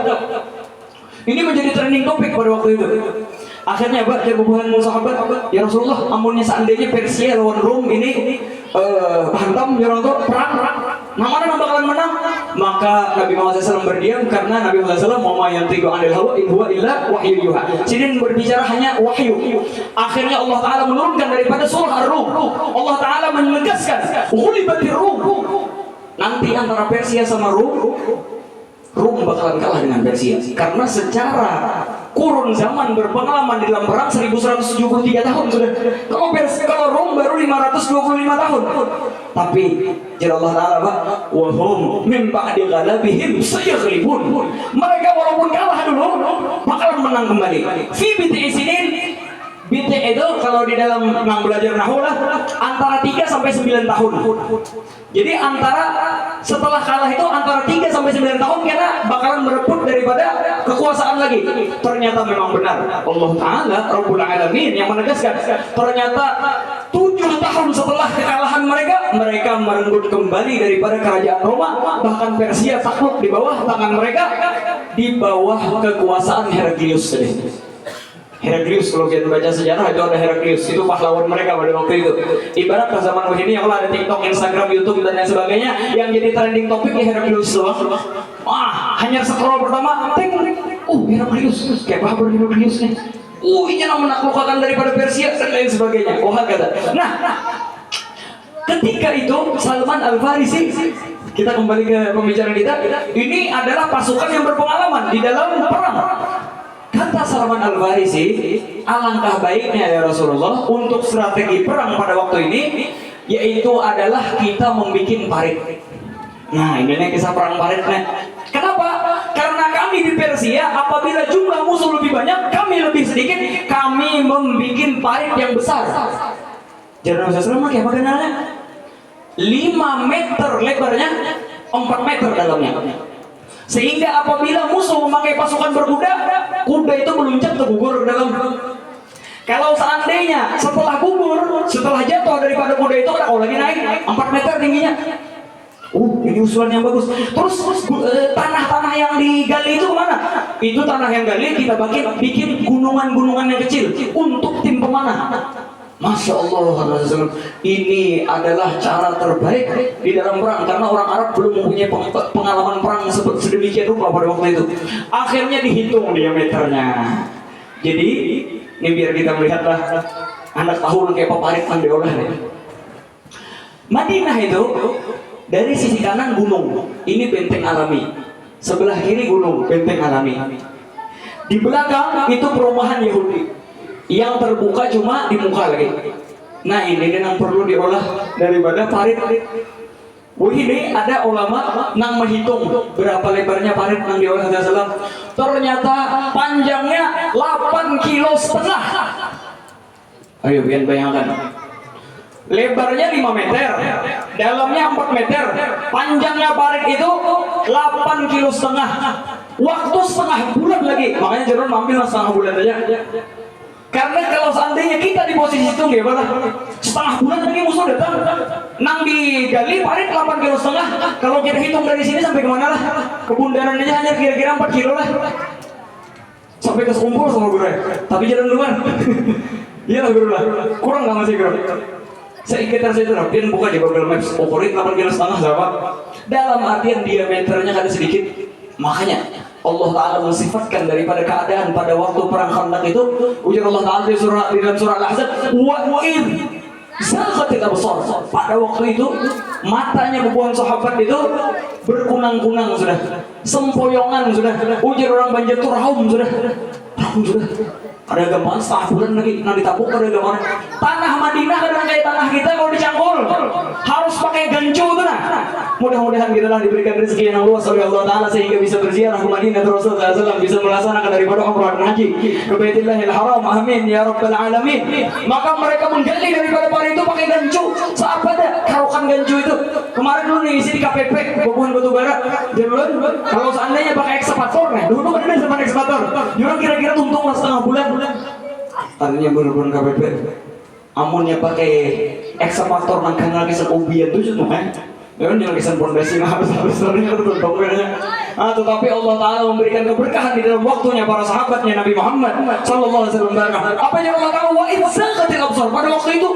Ini menjadi trending topik pada waktu itu. Akhirnya bubuhan sahabat, ya Rasulullah, amunnya seandainya Persia lawan Rom ini hantam ya Rasulullah, perang, nah mana yang bakalan menang? Maka Nabi Muhammad SAW berdiam, karena Nabi Muhammad SAW mau yang tiga anil hawa in huwa illa wahyu yuha. Jadi berbicara hanya wahyu. Akhirnya Allah Taala menurunkan daripada surah Ar-Rum. Allah Taala menegaskan, ghulibatir Rum. Nanti antara Persia sama Rum bakalan kalah dengan Persia, karena secara kurun zaman berpengalaman di dalam perang 1173 tahun sudah. Kalau Rom baru 525 tahun. Tapi jika Allah Taala wa hum min ba'di ghalabihim sayaghlibun. Mereka walaupun kalah dulu bakalan menang kembali. Fi bid'i sinin. Bid'i itu kalau di dalam belajar nahwu antara 3 sampai 9 tahun. Jadi setelah kalah itu antara 3 sampai 9 tahun, karena bakalan merebut daripada kekuasaan lagi. Ternyata memang benar Allah Ta'ala Rabbul Alamin yang menegaskan, ternyata 7 tahun setelah kekalahan mereka merenggut kembali daripada kerajaan Roma. Bahkan Persia takluk di bawah tangan mereka, di bawah kekuasaan Heraklius. Heraklius, kalau kita baca sejarah itu ada Heraklius, itu pahlawan mereka pada waktu itu. Ibarat ke zaman begini, kalau ada TikTok, Instagram, YouTube dan lain sebagainya, yang jadi trending topik ya Heraklius doang. Wah, hanya scroll pertama, Heraklius, kayak apa Heraklius nih? Ini yang menaklukkan daripada Persia dan lain sebagainya. Kata. Nah, ketika itu Salman Al-Farisi, kita kembali ke pembicaraan kita, ini adalah pasukan yang berpengalaman di dalam perang. Kata Salman Al-Farisi, alangkah baiknya ya Rasulullah untuk strategi perang pada waktu ini, yaitu adalah kita membuat parit. Nah, ini kisah perang paritnya. Kenapa? Karena kami di Persia, apabila jumlah musuh lebih banyak, kami lebih sedikit, kami membuat parit yang besar. Jadi Rasulullah kayak bagaimana? 5 meter lebarnya, 4 meter dalamnya. Sehingga apabila musuh memakai pasukan berkuda, kuda itu meluncat tergugur ke dalam. Kalau seandainya setelah jatuh daripada kuda itu, kalau lagi naik 4 meter tingginya, ini usulan yang bagus. Terus tanah-tanah yang digali itu kemana? Itu tanah yang gali kita bikin gunungan-gunungan yang kecil untuk tim pemanah. Masya Allah, ini adalah cara terbaik di dalam perang, karena orang Arab belum mempunyai pengalaman perang sedemikian rupa pada waktu itu. Akhirnya dihitung diameternya. Jadi ini biar kita melihatlah anak tahu kayak paparit yang diolah. Madinah itu dari sisi kanan gunung, ini benteng alami. Sebelah kiri gunung, benteng alami. Di belakang itu perumahan Yahudi yang terbuka cuma di muka lagi. Nah, ini yang perlu diolah daripada parit. Ini ada ulama yang menghitung berapa lebarnya parit yang diolah Rasulullah. Ternyata panjangnya 8,5 kilo. Ayo bayangkan. Lebarnya 5 meter, dalamnya 4 meter, panjangnya parit itu 8,5 kilo. Waktu setengah bulan lagi, makanya Jerome ambil setengah bulan aja. Karena kalau seandainya kita di posisi itu gimana? Setengah bulan lagi musuh datang, nang digali parit 8,5 kilo. Kalau kita hitung dari sini sampai kemana lah? Kebundaran aja hanya kira-kira 4 kilo lah. Sampai ke Sekumpul sama gue, tapi jalan luar. Iya lah, kurang nggak masih kurang. Sekitar situ, Pian buka di Google Maps, ukurin 8,5 kilo berapa? Dalam artian diameternya kada sedikit. Makanya Allah Ta'ala mensifatkan daripada keadaan pada waktu perang Khandaq itu, ujar Allah Ta'ala di dalam surah Al-Ahzab, wa'id zaghatil absar. Pada waktu itu matanya bebuan sahabat itu berkunang-kunang sudah, sempoyongan sudah, ujar orang Banjar Turhaum sudah. Ada gambaran setengah bulan lagi nanti tabuk ada gambaran tanah Madinah kadang kayak tanah kita kalau dicangkul harus pakai gancu tuh nah. Mudah-mudahan kita lah diberikan rezeki yang luas oleh Allah Ta'ala sehingga bisa berziarah ke Madinah Rasulullah SAW, bisa melaksanakan daripada umrah dan haji ke Baitillahil Haram. Amin ya rabbal alamin. Maka mereka menggali daripada pari itu pakai gancu. Saat pada karukan gancu itu kemarin dulu nih isi di KPP Pembuhan Batu Bara dulu kalau seandainya pakai ekskavator nih dulu kan ada sama ekskavator jurang kira-kira tuntung setengah bulan. Tadinya bener-bener KPP amunnya pakai ekskavator nang kanal kisah ubian tuh cuma memang jangan kisah pondasi habis-habis itu tuntung tetapi Allah Ta'ala memberikan keberkahan di dalam waktunya para sahabatnya Nabi Muhammad sallallahu alaihi wasallam. Apa yang Allah Ta'ala wa idzaqatil absar, pada waktu itu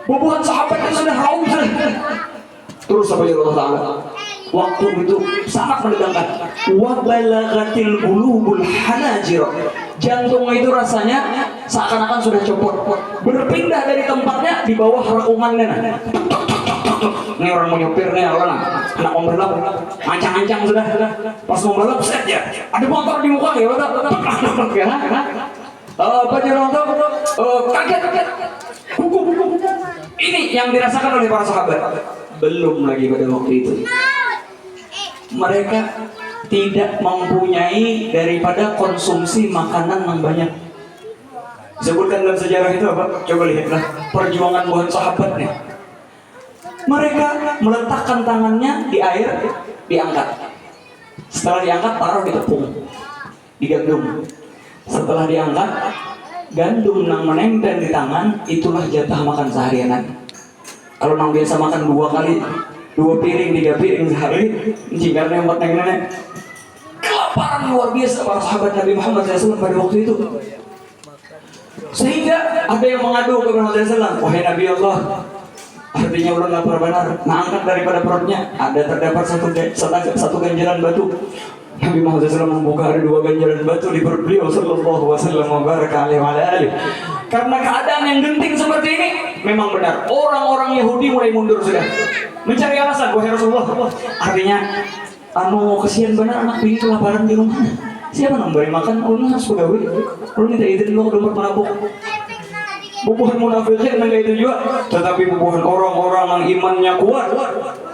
bubuhan sahabat itu sudah raum sudah. Terus apa yang Allah Ta'ala waktu itu sangat menegangkan, wa balaghatil qulubul hanajir, jantung itu rasanya seakan-akan sudah copot, berpindah dari tempatnya di bawah rakungannya. Ini orang mau nyopir nih, anak pembalap, ancang-ancang sudah. Pas mau balap, set ya, ada motor di muka ya, apa jalan kaget, kuku. Ini yang dirasakan oleh para sahabat. Belum lagi pada waktu itu mereka tidak mempunyai daripada konsumsi makanan yang banyak. Disebutkan dalam sejarah itu apa? Coba lihatlah perjuangan buat sahabatnya. Mereka meletakkan tangannya di air, diangkat. Setelah diangkat, taruh di tepung, di gandum. Setelah diangkat, gandum yang menempel di tangan, itulah jatah makan seharian. Kalau nang biasa makan 2 piring, 3 piring sehari, jika nembak nenek, kelaparan luar biasa para sahabat Nabi Muhammad SAW pada waktu itu. Sehingga ada yang mengadu kepada Muhammad SAW, wahai Nabi Allah, artinya ulun lapar benar. Nah, angkat daripada perutnya ada terdapat satu ganjaran batu. Nabi Muhammad SAW membuka ada 2 ganjaran batu di perut beliau sallallahu wasallam wa baraka alaihi wa alihi. Karena keadaan yang genting seperti ini memang benar orang-orang Yahudi mulai mundur sudah, mencari alasan, wahai Rasulullah, artinya kesian benar anak bini kelaparan di rumah, siapa yang beri makan? Ulun harus pegawai, ulun minta izin dulu ke dompet menabung. Bubuhan munafikin enggak itu juga, tetapi bubuhan orang-orang yang imannya kuat,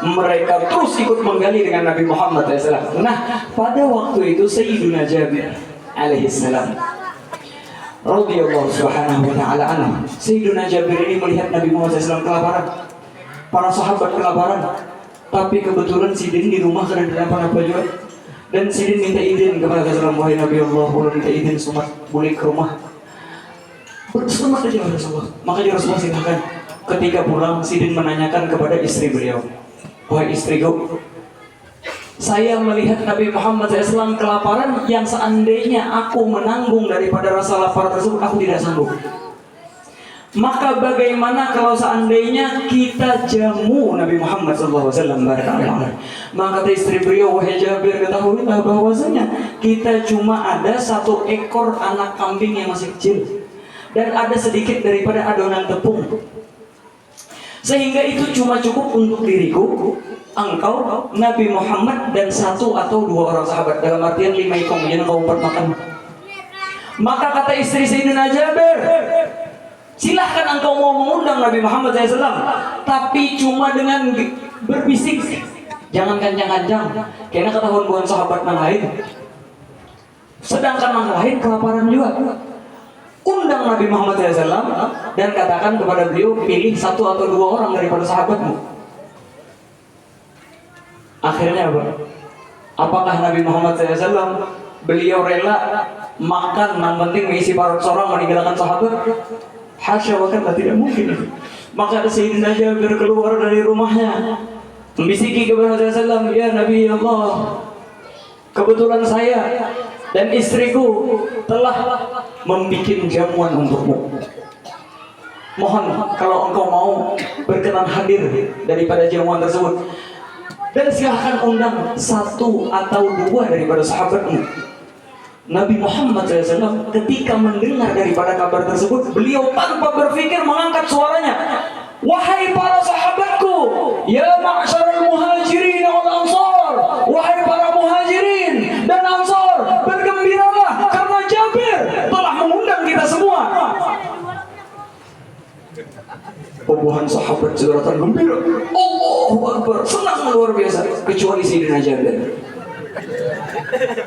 mereka terus ikut menggali dengan Nabi Muhammad SAW. Nah, pada waktu itu Sayyiduna Jabir alaihissalam radhiyallahu subhanahu wa ta'ala anhu, Sayyiduna Jabir ini melihat Nabi Muhammad SAW kelaparan, para sahabat kelaparan, tapi kebetulan Sidin di rumah karena tidak apa-apa juga, dan Sidin minta izin kepada Rasulullah, wahai Nabi Allah, boleh minta izin sumat boleh ke rumah. Bersemangat saja Rasulullah. Makanya Rasulullah silahkan. Ketika pulang, Sidin menanyakan kepada istri beliau, wahai istriku, saya melihat Nabi Muhammad SAW kelaparan yang seandainya aku menanggung daripada rasa lapar tersebut, aku tidak sanggup. Maka bagaimana kalau seandainya kita jamu Nabi Muhammad SAW? Maka kata istri beliau, wahai Jabir, ketahuilah bahwasanya kita cuma ada 1 ekor anak kambing yang masih kecil dan ada sedikit daripada adonan tepung, sehingga itu cuma cukup untuk diriku, engkau, Nabi Muhammad, dan 1 atau 2 orang sahabat, dalam artian 5 ekor, jangan kau empat makan. Maka kata istri Sayyidina Jabir, silahkan engkau mau mengundang Nabi Muhammad SAW, tapi cuma dengan berbisik, jangan kencang-kencang, karena ketahuan bukan sahabat yang lain, sedangkan yang lain kelaparan juga. Undang Nabi Muhammad SAW dan katakan kepada beliau, pilih 1 atau 2 orang daripada sahabatmu. Akhirnya apa? Apakah Nabi Muhammad SAW beliau rela makan yang penting mengisi parut seorang meninggalkan sahabat? Hasya wa kalla, tidak mungkin. Maka Sayyidina Jabir keluar dari rumahnya, membisiki kepada Rasulullah, ya Nabi Allah, kebetulan saya dan istriku telah membuat jamuan untukmu. mohon kalau engkau mau berkenan hadir daripada jamuan tersebut, dan silahkan undang 1 atau 2 daripada sahabatmu. Nabi Muhammad SAW ketika mendengar daripada kabar tersebut, beliau tanpa berpikir mengangkat suaranya, wahai para sahabatku, ya ma'syarul muhajirin wal ansar, wahai para muhajirin dan ansar, bergembiralah karena Jabir telah mengundang kita semua. Puluhan sahabat suratan gembira, Allahu Akbar, senang luar biasa, kecuali Sayyidina Jabir.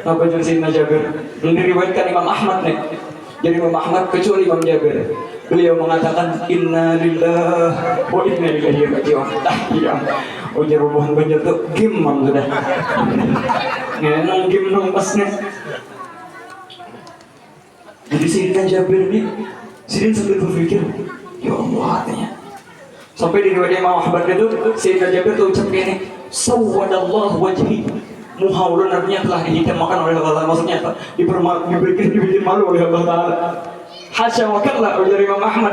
Apa jadi Sayyidina Jabir? Ini diriwayatkan Imam Ahmad nih. Jadi Imam Ahmad kecuali Imam Jabir, beliau mengatakan inna lillahi wa inna ilaihi raji'un. Iya. Ujar buhan banjir tuh gimang sudah. Ngenang gimang pasnya. Jadi Sayyidina Jabir ini, Sayyidina sambil berpikir, ya Allah katanya. Sampai di riwayat Imam Ahmad itu Sayyidina Jabir tuh ucap gini, sawadallahu wajhi. Muhaulun artinya telah dihitamkan oleh Allah. Maksudnya apa? Dibikin malu oleh Allah Ta'ala. Hasya wa kalla, ujar Imam Ahmad.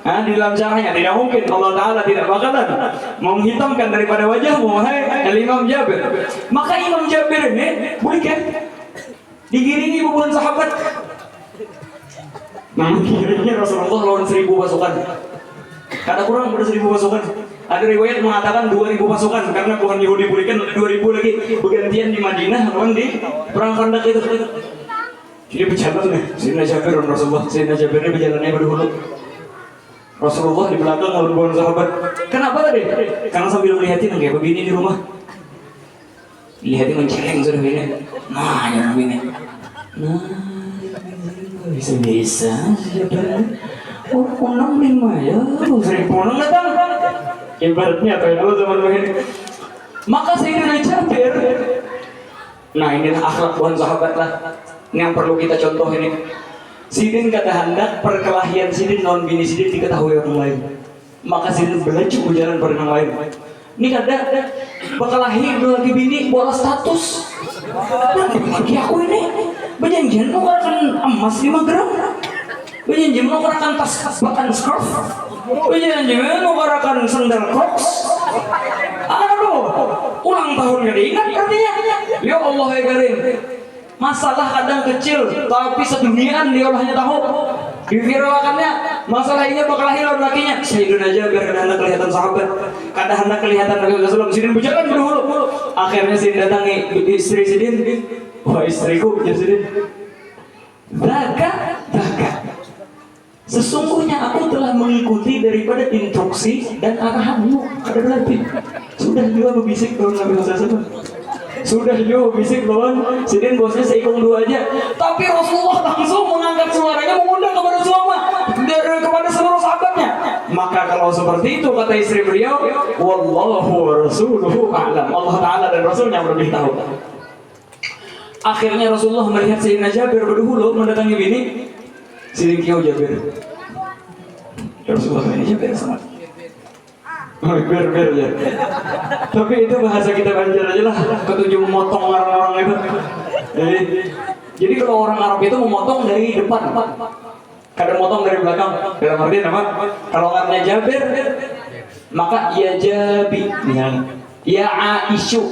Di dalam caranya tidak mungkin Allah Ta'ala tidak bakalan menghitamkan daripada wajahmu, wahai Imam Jabir. Maka Imam Jabir ini bukan digiringi ribuan sahabat. Nah, kirimnya Rasulullah lawan 1000 pasukan. Kada kurang pada 1000 pasukan. Ada riwayat mengatakan 2000 pasukan karena bukan Yahudi berikan 2000 lagi bergantian di Madinah, lawan di perang Khandaq itu. Jadi berjalan nih, Sayyidina Jabir dan Rasulullah. Sayyidina Jabir ini berjalannya berdahulu. Rasulullah di belakang ribuan sahabat. Kenapa tadi? Karena sambil melihatin kayak begini di rumah. Lihatin menceleng sudah begini. Nah, jangan begini. Nah, bisa-bisa Jabir. Oh, 65 ya, 1000 datang. Ibaratnya apa ya Allah zaman begini. Maka Sayyidina Jabir, nah inilah akhlak buhan sahabat lah. Ini yang perlu kita contoh ini. Sidin kata hendak perkelahian Sidin non bini Sidin diketahui orang lain. Maka Sidin belaju jalan pada orang lain. Ini kada berkelahi lagi bini bola status. Lagi aku ini berjanjian mau akan emas 5 gram. Berjanjian mau akan tas bahkan scarf. Berjanjian mau akan sandal Crocs. Aduh, ulang tahunnya diingat artinya. Ya Allah ya Karim. Masalah kadang kecil, tapi seduniaan dia olahnya tahu. Diviralkannya, masalah ini bakal lahir lawan lakinya. Sayyidina Jabir kada hendak kelihatan sahabat, kada hendak kelihatan Nabi Sallallahu Sidin berjalan dulu. Akhirnya Sidin datangi istri Sidin. Wah istriku, ya Sidin. Daga. Sesungguhnya aku telah mengikuti daripada instruksi dan arahanmu. Kada berarti. Sudah juga berbisik lawan Nabi Sallallahu. Sudah juga bisik lawan Sidin, bosnya seikung 2 aja. Tapi Rasulullah langsung mengangkat suaranya mengundang kepada kepada seluruh sahabatnya. Maka kalau seperti itu kata istri beliau, wallahu wa rasuluhu a'lam. Allah Ta'ala dan Rasulnya lebih tahu. Akhirnya Rasulullah melihat Sayyidina Jabir berdahulu mendatangi bini. Sidin kiau Jabir. Rasulullah ini Jabir sama. Ber ya. Tapi itu bahasa kita Banjar aja lah. Ketujuh memotong orang-orang itu. Jadi kalau orang Arab itu memotong dari depan, kadang motong dari belakang. Dalam arti apa? Kalau ngaranya Jabir, maka ya Jabi, ya Aisyu.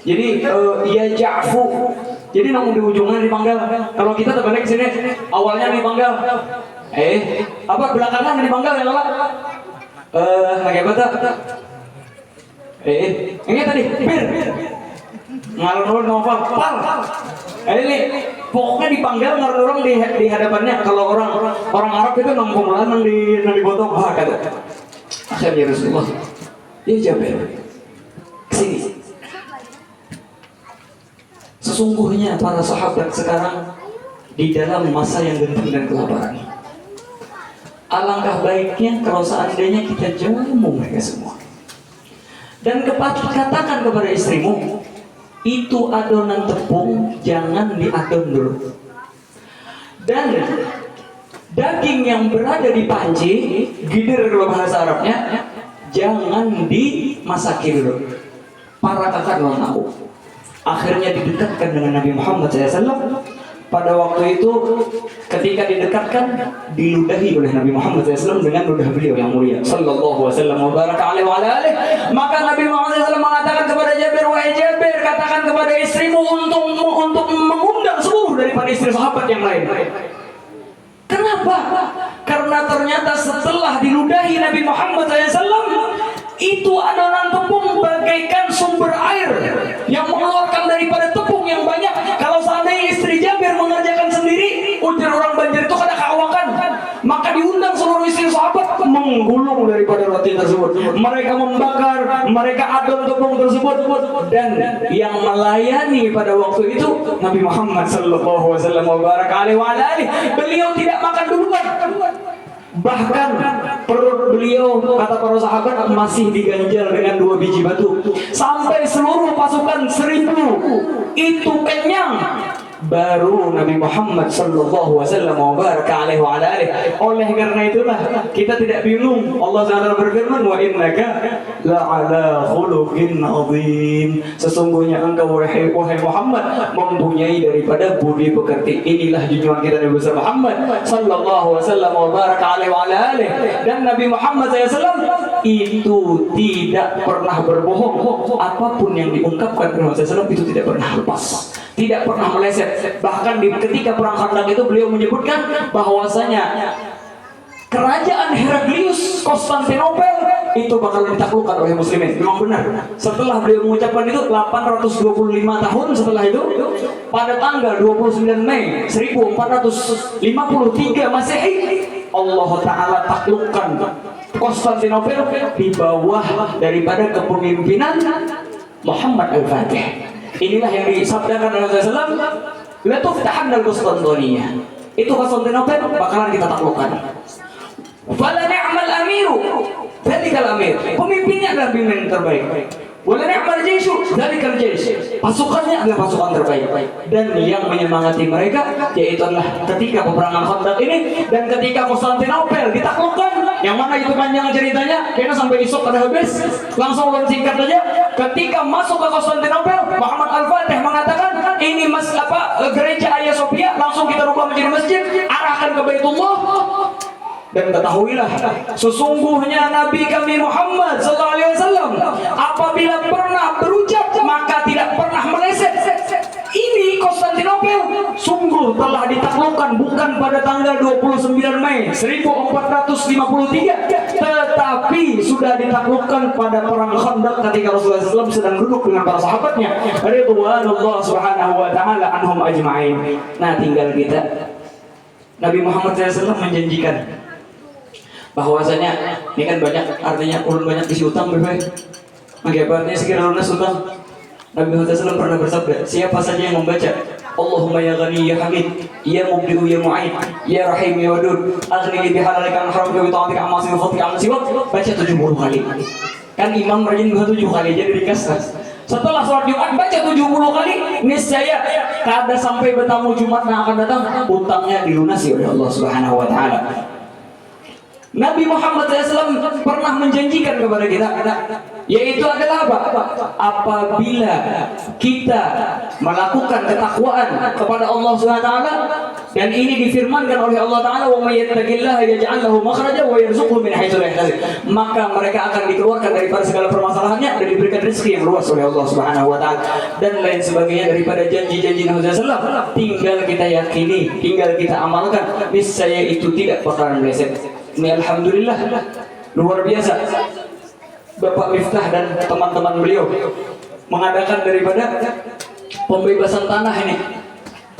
Jadi ya Ja'fu. Jadi namun di ujungnya dipanggal. Kalau kita terbalik sini, awalnya dipanggal. Apa belakangan dipanggal ya Allah? Lagi apa tak? Ini tadi bir ngalur novel pal. Ini pokoknya dipanggal ngalur orang di hadapannya. Kalau orang Arab itu nongkong di botok kata. Akhirnya Rasulullah dia Jabir kesini. Sesungguhnya para sahabat sekarang di dalam masa yang genting dan kelaparan. Alangkah baiknya kalau seandainya kita jamu mereka semua. Dan katakan kepada istrimu, itu adonan tepung jangan diadon dulu. Dan daging yang berada di panci, gidir kalau bahasa Arabnya, jangan dimasaki dulu. Para kakak lawan aku. Akhirnya didekatkan dengan Nabi Muhammad SAW. pada waktu itu ketika didekatkan diludahi oleh Nabi Muhammad SAW dengan ludah beliau yang mulia sallallahu wasallam wa baraka alaihi wa ala alihi. Maka Nabi Muhammad SAW mengatakan kepada Jabir, wahai Jabir, katakan kepada istrimu untuk mengundang seluruh daripada istri sahabat yang lain. Kenapa? Karena ternyata setelah diludahi Nabi Muhammad SAW, itu adonan tepung bagaikan sumber air yang mengeluarkan daripada tepung yang banyak. Kalau seandainya istri Jabir mengerjakan sendiri, ujar orang Banjar itu kada keawakan, maka diundang seluruh istri sahabat menggulung daripada roti tersebut. Mereka membakar, mereka adon tepung tersebut, dan yang melayani pada waktu itu Nabi Muhammad sallallahu alaihi wasallam. Beliau tidak makan duluan. Bahkan perut beliau, kata para sahabat, masih diganjal dengan 2 biji batu. Sampai seluruh pasukan 1000 itu kenyang, baru Nabi Muhammad sallallahu wasallam wa baraka alaihi wa ala alihi. Oleh karena itulah kita tidak bingung. Allah Ta'ala berfirman, wa innaka la'ala khuluqin azim. Sesungguhnya engkau wahai Muhammad mempunyai daripada budi pekerti. Inilah junjungan kita Nabi Muhammad sallallahu wasallam wa baraka alaihi wa ala alihi. Dan Nabi Muhammad SAW itu tidak pernah berbohong. Apapun yang diungkapkan oleh Muhammad SAW itu tidak pernah lepas, tidak pernah meleset. Bahkan ketika perang Khandaq itu beliau menyebutkan bahwasanya kerajaan Heraklius Konstantinopel itu bakal ditaklukkan oleh muslimin. Memang benar. Setelah beliau mengucapkan itu 825 tahun setelah itu, pada tanggal 29 Mei 1453 Masehi, Allah Ta'ala taklukkan Konstantinopel di bawah daripada kepemimpinan Muhammad Al-Fatih. Inilah yang disabdakan oleh Rasulullah SAW, la tuftahanna al-Qustantiniyyah. Itu Konstantinopel bakalan kita taklukkan. Fala ni'mal amiru, dzalikal amir. Pemimpinnya adalah pemimpin terbaik. Wala ni'mal jaishu, dzalikal jais. Pasukannya adalah pasukan terbaik. Dan yang menyemangati mereka yaitu adalah ketika peperangan Khandaq ini dan ketika Konstantinopel ditaklukkan, yang mana itu panjang ceritanya, kayaknya sampai esok kada habis. Langsung singkat saja. Ketika masuk ke Konstantinopel, Muhammad Al-Fatih mengatakan, ini gereja Hagia Sophia, langsung kita rubah menjadi masjid, arahkan ke Baitullah. Dan ketahuilah, sesungguhnya Nabi kami Muhammad SAW apabila pernah berucap maka tidak pernah meleset. Ini Konstantinopel sungguh telah ditaklukkan bukan pada tanggal 29 Mei 1453, tetapi sudah ditaklukkan pada perang Khandaq ketika Rasulullah SAW sedang duduk dengan para sahabatnya ridwanullah subhanahu wa ta'ala anhum ajma'in. Nah, tinggal kita. Nabi Muhammad SAW menjanjikan bahwasanya ini kan banyak, artinya ulun banyak isi utang berbaik. Maka artinya sekiranya lunas utang. Nabi Muhammad SAW pernah bersabda, siapa saja yang membaca Allahumma ya Ghani ya Hamid, ya Mubdi'u ya Mu'id, ya Rahim ya Wadud, aghnili bihalalika an haramika wa ta'atika amma siwatika amma siwak, baca 70 kali. Kan imam rajin 7 kali jadi ringkas. Setelah sholat Jumat baca 70 kali, niscaya kada sampai bertamu Jumat yang akan datang utangnya dilunasi oleh Allah Subhanahu wa taala. Nabi Muhammad SAW pernah menjanjikan kepada kita, yaitu adalah apa? Apabila kita melakukan ketakwaan kepada Allah SWT, dan ini difirmankan oleh Allah Ta'ala, wa may yattaqillaha yaj'al lahu makhraja wa yarzuqhu min haitsu la yahtasib, maka mereka akan dikeluarkan daripada segala permasalahannya dan diberikan rezeki yang luas oleh Allah Subhanahu wa taala dan lain sebagainya daripada janji-janji Nabi SAW. Tinggal kita yakini, tinggal kita amalkan, niscaya itu tidak bakalan meleset. Ini alhamdulillah luar biasa. Bapak Miftah dan teman-teman beliau mengadakan daripada pembebasan tanah ini.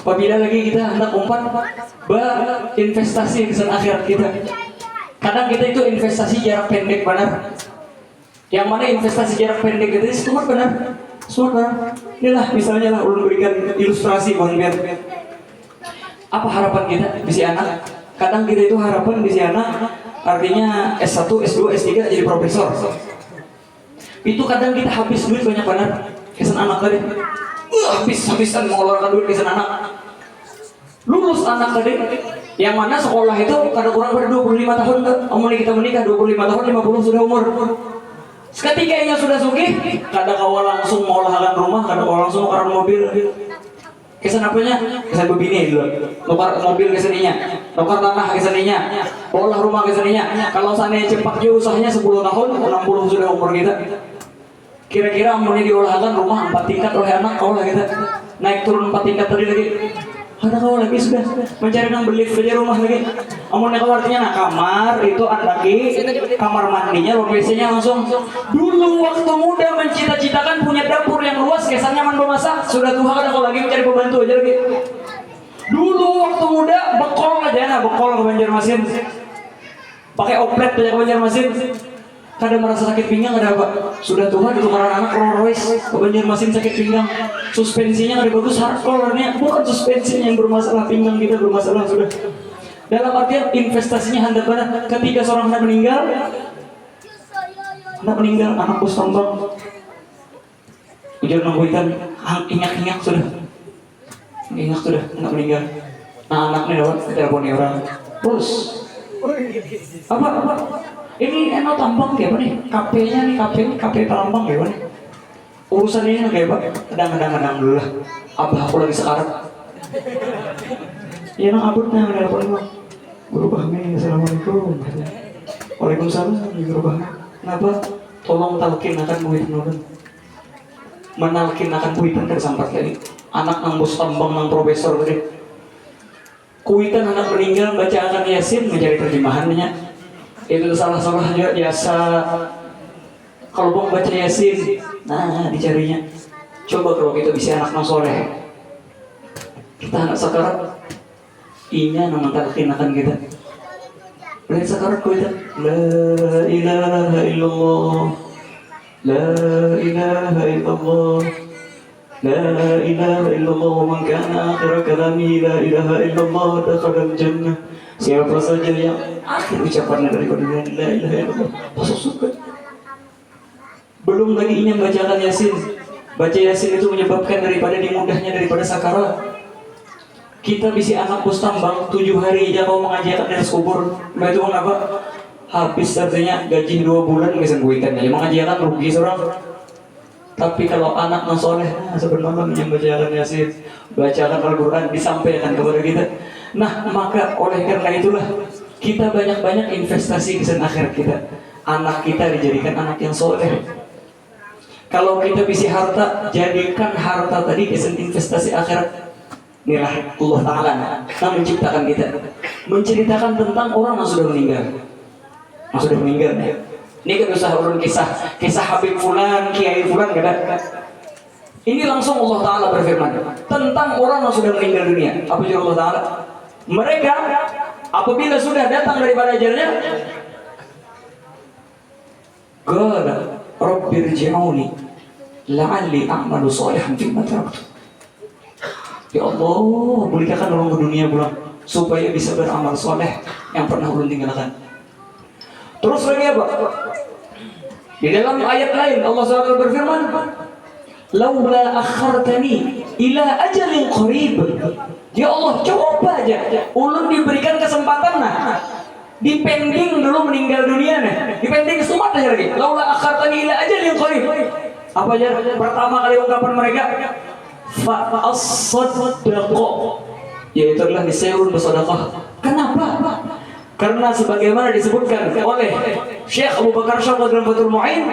Apabila lagi kita hendak umpan berinvestasi kesan akhirat kita. Kadang kita itu investasi jarak pendek benar. Yang mana investasi jarak pendek itu smart benar. Smart benar. Inilah misalnya lah ulun berikan ilustrasi buat biar apa harapan kita bisi anak. Kadang kita itu harapan bisi anak artinya S1, S2, S3 jadi profesor. Itu kadang kita habis duit banyak benar. Kesan anak tadi. Habis-habisan mengeluarkan duit kesan anak. Lulus anak tadi yang mana sekolah itu kadang kurang pada 25 tahun ke. Omongin kita menikah 25 tahun 50 sudah umur. Seketika ia sudah sugih, kadang kawal langsung mengolahkan rumah, kadang kawal langsung mengolahkan mobil. Kesan apanya? Kesan bebini dulu. Nukar mobil keseninya, nukar tanah keseninya, olah rumah keseninya. Kalau seandainya cepat juga usahanya 10 tahun, 60 sudah umur kita. Kira-kira mau diolahkan rumah 4 tingkat oleh anak kau lah kita. Naik turun 4 tingkat tadi lagi. Ada kau lagi sudah mencari yang beli saja rumah lagi. Amunnya kau artinya kamar itu lagi, kamar mandinya, WC-nya langsung. Dulu waktu muda mencita-citakan punya dapur yang luas, kesannya mandi masak. Sudah tua kan kau lagi mencari pembantu aja lagi. Dulu waktu muda bekol aja, bekol ke Banjarmasin. Pakai oplet aja ke Banjarmasin. Kadang merasa sakit pinggang ada apa? Sudah tua ditukaran anak Rolls Royce ke Banjarmasin sakit pinggang. Suspensinya ada bagus, hardcore-nya bukan suspensinya yang bermasalah, pinggang kita bermasalah sudah. Dalam artian investasinya handal banget. Ketika seorang anak meninggal, anak bos tambang, ujar nungguitan, ingat sudah, anak meninggal. Nah anaknya dapat teleponnya orang, bos, apa? Ini enak tambang kayak apa nih? KP-nya nih, KP tambang kayak apa nih? Urusan ini kayak apa? Kadang dulu lah. Abah aku lagi sekarat. Ya nang abutnya ada apa nih? Guru Bahmi, assalamualaikum. Waalaikumsalam, Guru Bahmi. Kenapa? Tolong talkinakan buit nurun. Menalkinakan buitan tersampat lagi. Anak nang bos tambang nang profesor tadi. Kuitan anak meninggal baca akan Yasin mencari terjemahannya. Itu salah-salah juga biasa. Kalau mau baca Yasin, nah dicarinya. Coba kalau kita bisa anak soleh, kita anak sakarat, inya nama talqinakan kita. Lihat sakarat kita, la ilaha illallah, la ilaha illallah, la ilaha illallah, man kana akhir kalami la ilaha illallah dakhala al-jannah. Siapa saja yang akhir ucapannya daripada la ilaha illallah masuk surga. Belum lagi ingin bacakan Yasin. Baca Yasin itu menyebabkan daripada sakarat. Kita bisa anak bos tambang 7 hari aja kau mengajarkan dari kubur. Itu apa? Habis artinya gaji 2 bulan bisa buikan. Jadi mengajarkan rugi seorang. Tapi kalau anak yang soleh, sebenarnya yang bacakan Yasin, bacakan Al-Quran disampaikan kepada kita. Nah, maka oleh karena itulah kita banyak-banyak investasi kesan akhirat kita. Anak kita dijadikan anak yang soleh. Kalau kita bisa harta, jadikan harta tadi kesan investasi akhirat. Inilah Allah Ta'ala yang menciptakan kita. Menceritakan tentang orang yang sudah meninggal. Ya. Ini kan usah urun kisah Habib Fulan, Kiai Fulan, gak ada. Ini langsung Allah Ta'ala berfirman tentang orang yang sudah meninggal dunia. Apa judul Allah Ta'ala? Mereka apabila sudah datang daripada ajalnya, qala rabbirji'uni la'alli a'malu shalihan fima taraktu. Ya Allah, berikan orang ke dunia pulang supaya bisa beramal soleh yang pernah ulun tinggalkan. Terus lagi apa? Di dalam ayat lain Allah SWT berfirman, laula akhartani ila ajalin qarib. Ya Allah, coba aja ulun diberikan kesempatan dipending dulu meninggal dunia dipending sesumat aja lagi. Laula akhartani ila ajalin qarib. Apa aja pertama kali ungkapan mereka? Fa as-sadaqah, yaitu adalah diseun bersedekah. Kenapa? Karena sebagaimana disebutkan oleh Syekh Abu Bakar Syarif dalam Fathul Mu'in,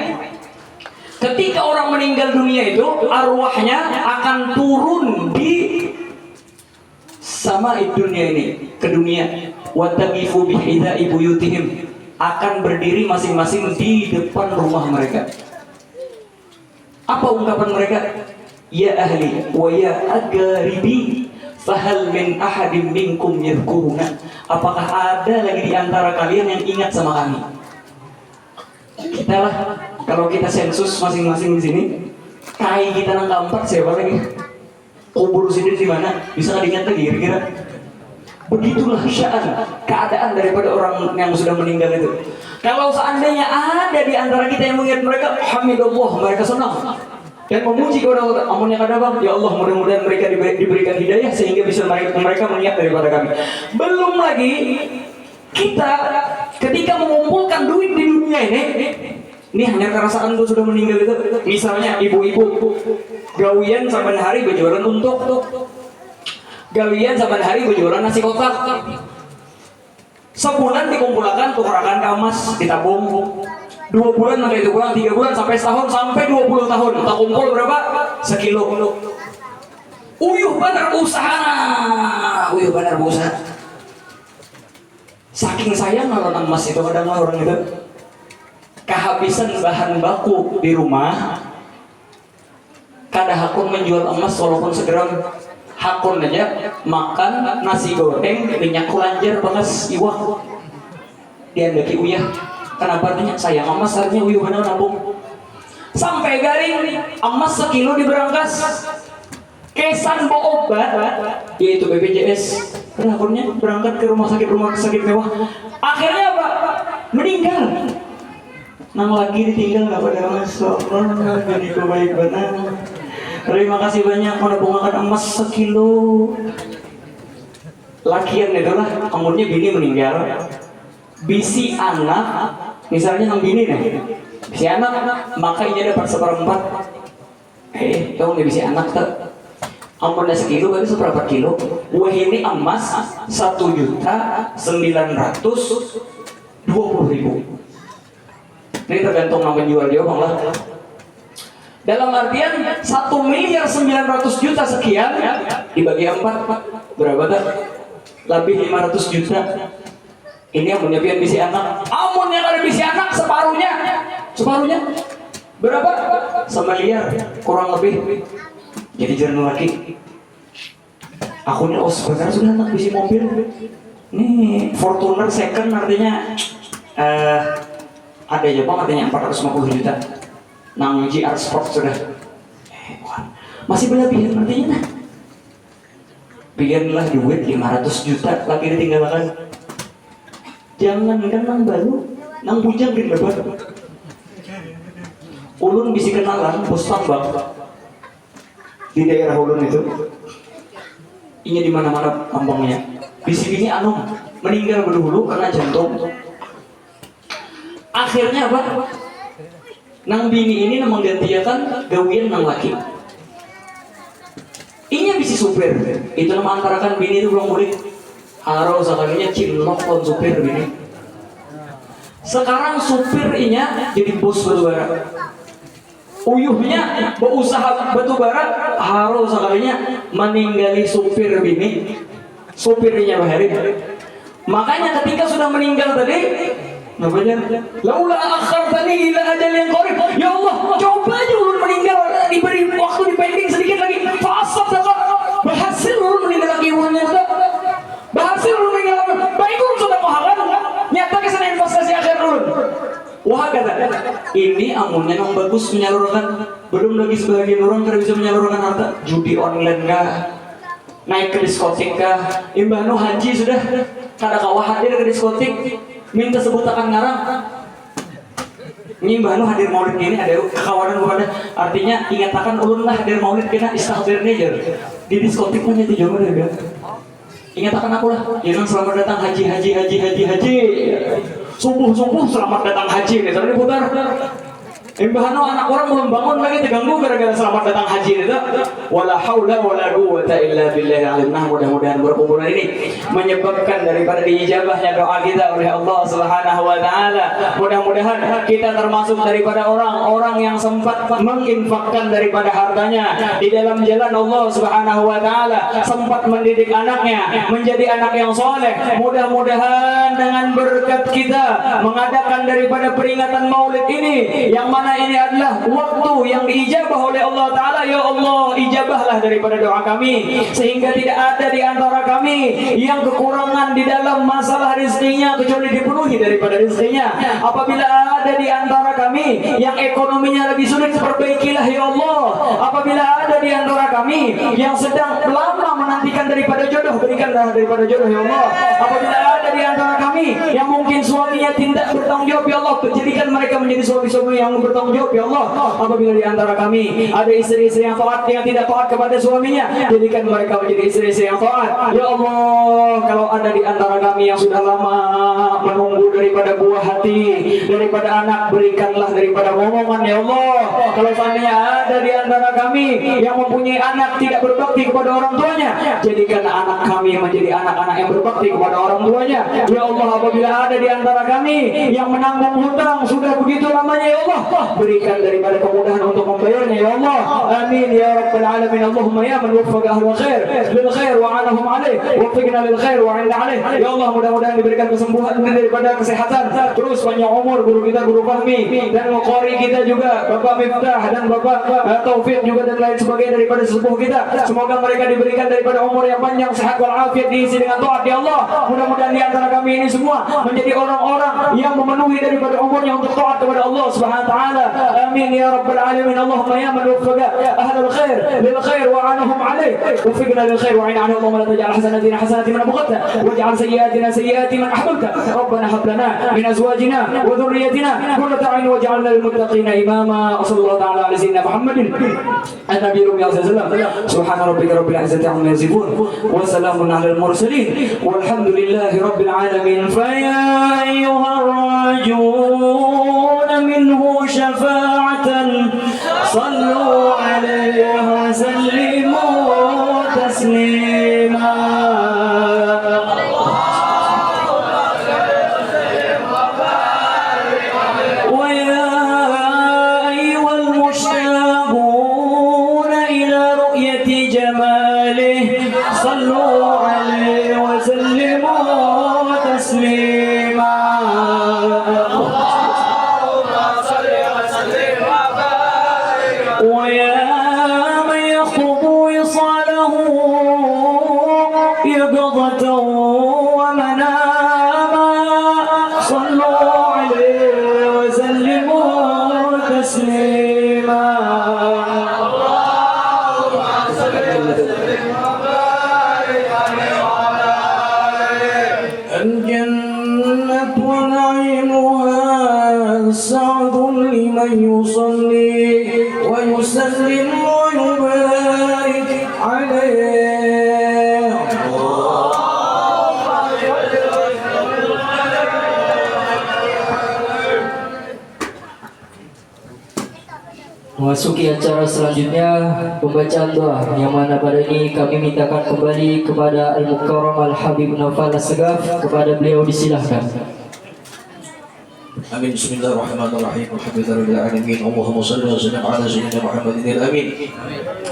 ketika orang meninggal dunia itu arwahnya akan turun di sama dunia ini, ke dunia. Wataqifu bihidai buyutihim, akan berdiri masing-masing di depan rumah mereka. Apa ungkapan mereka? Ya ahli wa ya agaribi fahal min ahadim minkum yadhkuruna. Apakah ada lagi di antara kalian yang ingat sama kami? Kita lah, kalau kita sensus masing-masing di sini, kai kita nang keempat siapa lagi? Kubur sini di mana? Bisa nggak diingat lagi kira-kira? Begitulah sya'an, keadaan daripada orang yang sudah meninggal itu. Kalau seandainya ada di antara kita yang mengingat mereka, hamidallah, mereka senang dan memuji kepada Allah. Amunnya kada bang, ya Allah, mudah-mudahan mereka diberikan hidayah sehingga bisa mereka mengingat daripada kami. Belum lagi kita ketika mengumpulkan duit di dunia ini hanya perasaan tuh sudah meninggal itu. Misalnya ibu-ibu gawian sampai hari berjualan untuk Gawian saban hari berjualan nasi kotak. Sebulan dikumpulkan tukarakan ke emas ditabung. 2 bulan nanti itu kurang 3 bulan sampai setahun sampai 20 tahun. Tak kumpul berapa? Sekilo. Uyuh bener usaha. Uyuh bener usaha. Saking sayang ngelonan emas itu kadang orang itu kehabisan bahan baku di rumah. Kada hakun menjual emas walaupun segram. Hakun aja makan nasi goreng minyak kulanjar bekas iwak dia ndaki uyah. Kenapa tanya sayang emas harusnya uyuh bener nabung sampai garing emas sekilo diberangkas kesan bawa obat yaitu BPJS. Akhirnya berangkat ke rumah sakit mewah. Akhirnya apa? Meninggal. Nang lagi ditinggal nggak pada masalah. Jadi baik benar. Terima kasih banyak menabungkan emas sekilo. Lakian itulah, kemudian bini meninggal. Bisi anak, misalnya yang bini nih, bisi anak, maka ia dapat 1/4. Tahu nih bisi anak tak? Amunnya sekilo berarti 1/4 kilo. Wah ini emas 1.920.000. Ini tergantung nama penjual dia bang lah. Dalam artian 1.900.000.000 sekian dibagi 4 berapa tak? Lebih 500 juta. Ini yang menyiapkan bisi anak. Amun yang ada bisi anak separuhnya berapa? 1 miliar kurang lebih. Jadi jangan lagi. Akunnya sebenarnya sudah anak bisi mobil. Ini Fortuner second artinya ada aja bang artinya 450 juta. Nang GR Sport sudah masih berlebihan artinya nah. Pilihanlah duit 500 juta lagi ditinggalkan. Jangan kan nang baru nang bujang di lebar. Ulun bisa kenalan bos tambang di daerah Ulun itu. Ini di mana-mana tambangnya. Bisi ini anu meninggal berdulu karena jantung. Akhirnya apa? Nang bini ini nang menggantikan gawian nang laki. Inya bisi supir. Itu nama antarakan bini itu belum boleh. Harus sekalinya cilok kon supir bini. Sekarang supir inya jadi bos batubara. Uyuhnya berusaha batubara harus sekalinya meninggali supir bini. Supirnya bahari. Makanya ketika sudah meninggal tadi namanya laula akhartani ila ajal yang qarib. Ya Allah, coba aja ulun meninggal diberi waktu dipending sedikit lagi. Fasad berhasil ulun meninggal lagi ulunnya itu. Berhasil ulun meninggal. Baik ulun sudah kohakan. Nyata kesan investasi akhir ulun. Wah kata ini amunnya yang bagus menyalurkan. Belum lagi sebagian orang tidak bisa menyalurkan harta. Judi online kah? Naik ke diskotik kah? Imbahnu haji sudah. Kada kawah hadir ke diskotik. Minta sebut akan ngarang. Ini mbahnu hadir maulid ini ada kekawanan bukan artinya ingatakan ulun lah hadir maulid kena istahdir nejer di diskotik punya ti jomblo ya. Ingatakan aku lah jangan selamat datang haji. Subuh selamat datang haji nih tadi putar. Mbahnu anak orang belum bangun lagi terganggu gara-gara selamat datang haji itu. Wala haula wala quwwata illa billahi al-azim. Mudah-mudahan berkumpulan ini menyebabkan daripada diijabahnya doa kita oleh Allah Subhanahu wa taala. Mudah-mudahan kita termasuk daripada orang-orang yang sempat menginfakkan daripada hartanya di dalam jalan Allah Subhanahu wa taala, sempat mendidik anaknya menjadi anak yang soleh. Mudah-mudahan dengan berkat kita mengadakan daripada peringatan Maulid ini yang mana ini adalah waktu yang diijabah oleh Allah Ta'ala. Ya Allah, ijabahlah daripada doa kami sehingga tidak ada di antara kami yang kekurangan di dalam masalah rezekinya kecuali dipenuhi daripada rezekinya. Apabila ada di antara kami yang ekonominya lebih sulit, perbaikilah ya Allah. Apabila ada di antara kami yang sedang lama menantikan daripada jodoh, jodoh, berikanlah daripada jodoh ya Allah. Apabila ada di antara kami yang mungkin suaminya tidak bertanggung jawab ya Allah, jadikan mereka menjadi suami-suami yang bertanggung jawab ya Allah. Apabila di antara kami ada istri-istri yang taat yang tidak taat kepada suaminya, jadikan mereka menjadi istri-istri yang taat ya Allah. Kalau ada di antara kami yang sudah lama menunggu daripada buah hati, daripada anak, berikanlah daripada momongan ya Allah. Kalau seandainya ada di antara kami yang mempunyai anak tidak berbakti kepada orang tuanya, jadikan anak kami menjadi anak-anak yang berbakti kepada orang tuanya ya Allah. Apabila ada di antara kami yang menanggung hutang sudah begitu lamanya ya Allah, berikan daripada kemudahan untuk membayarnya ya Allah. Amin ya rabbal alamin. Allahumma ya man waffaqa ahlul khair lil khair wa anahum alaih, waffiqna lil khair wa inna alaih ya Allah. Mudah-mudahan diberikan kesembuhan daripada kesehatan, terus panjang umur guru kita, guru Fahmi, dan qari kita juga, Bapak Miftah dan Bapak Taufik juga, dan lain sebagainya daripada sesepuh kita. Semoga mereka diberikan daripada umur yang panjang, sehat walafiat, diisi dengan taat ya Allah. Mudah-mudahan di antara kami ini semua menjadi orang-orang yang memenuhi daripada umurnya untuk taat kepada Allah Subhanahu wa taala. Amin ya rabbal alamin. Allahumma ya man waffaqa ahlul khair lil khair wa anahum alaih, waffiqna lil khair wa inna alaih. Allahumma la taj'al hasanatina hasanatin man abghadta waj'al sayyiatina sayyiati man ahbabta. Rabbana hab lana min azwajina wa dhurriyyatina qurrata a'yun waj'alna lil muttaqina imama. Sallallahu ta'ala ala sayyidina Muhammadin an-nabiyyi sallallahu alaihi wasallam. Subhana rabbika rabbil izzati amma yasifun wa salamun alal mursalin walhamdulillahi rabbil alamin. Fa ya ayyuhar rajun minhu syafa'atan sallu alaihi wa sallimu taslima. الجنة ونعيمها سعد لمن يصلي ويسلم ويبارك عليه. Memasuki acara selanjutnya, pembacaan doa yang mana pada ini kami mintakan kembali kepada Al-Mukarram Al-Habib Naufal As-Sagaf. Kepada beliau disilahkan. Amin. Bismillahirrahmanirrahim. Alhamdulillahirabbil alamin. Allahumma shalli wa sallim ala sayyidina Muhammadin al-amin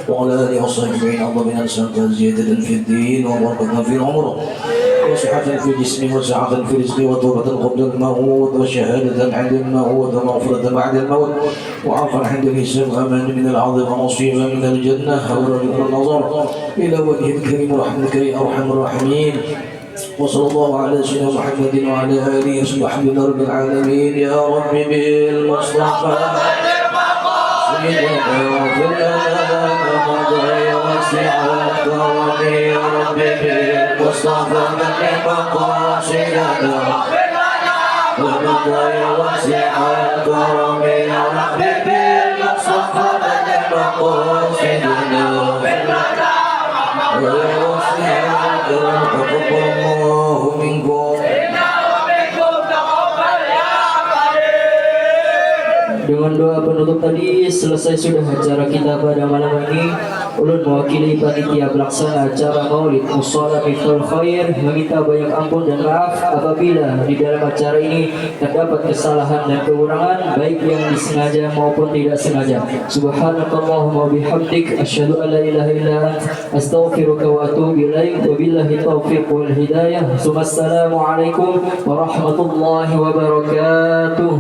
wa ala alihi wa sahbihi Allahumma salli ziyadatan fid din wa barakatan fil umur wa sihhatan fi jismi wa sa'atan fi rizqi wa tawbatan qabla al-maut wa shahadatan 'inda al-maut wa maghfiratan ba'da al-maut wa 'afwan 'inda al-hisab wa aman min al-'adhab wa musiba min al-jannah wa min an-nazar ila wajhil karim rahmatika ya arhamar rahimin. وصلى الله على سيدنا محمد وعلى آله وصحبه رب العالمين. يا رب بالمصطفى سيدنا واغفر لنا ما مضى وسع الكرم. يا رب بالمصطفى من مقاصدنا ومضى وسع الكرم. يا رب بالمصطفى من مقاصدنا Dengan doa penutup tadi selesai sudah acara kita pada malam ini. Ulun mewakili panitia pelaksana acara Maulid Mushola Miftul Khair meminta banyak ampun dan maaf apabila di dalam acara ini terdapat kesalahan dan kekurangan baik yang disengaja maupun tidak sengaja. Subhanakallahumma bihamdik asyhadu an la ilaha illa anta astaghfiruka wa atubu ilaik. Wabillahi taufiq wal hidayah. Wassalamu alaikum warahmatullahi wabarakatuh.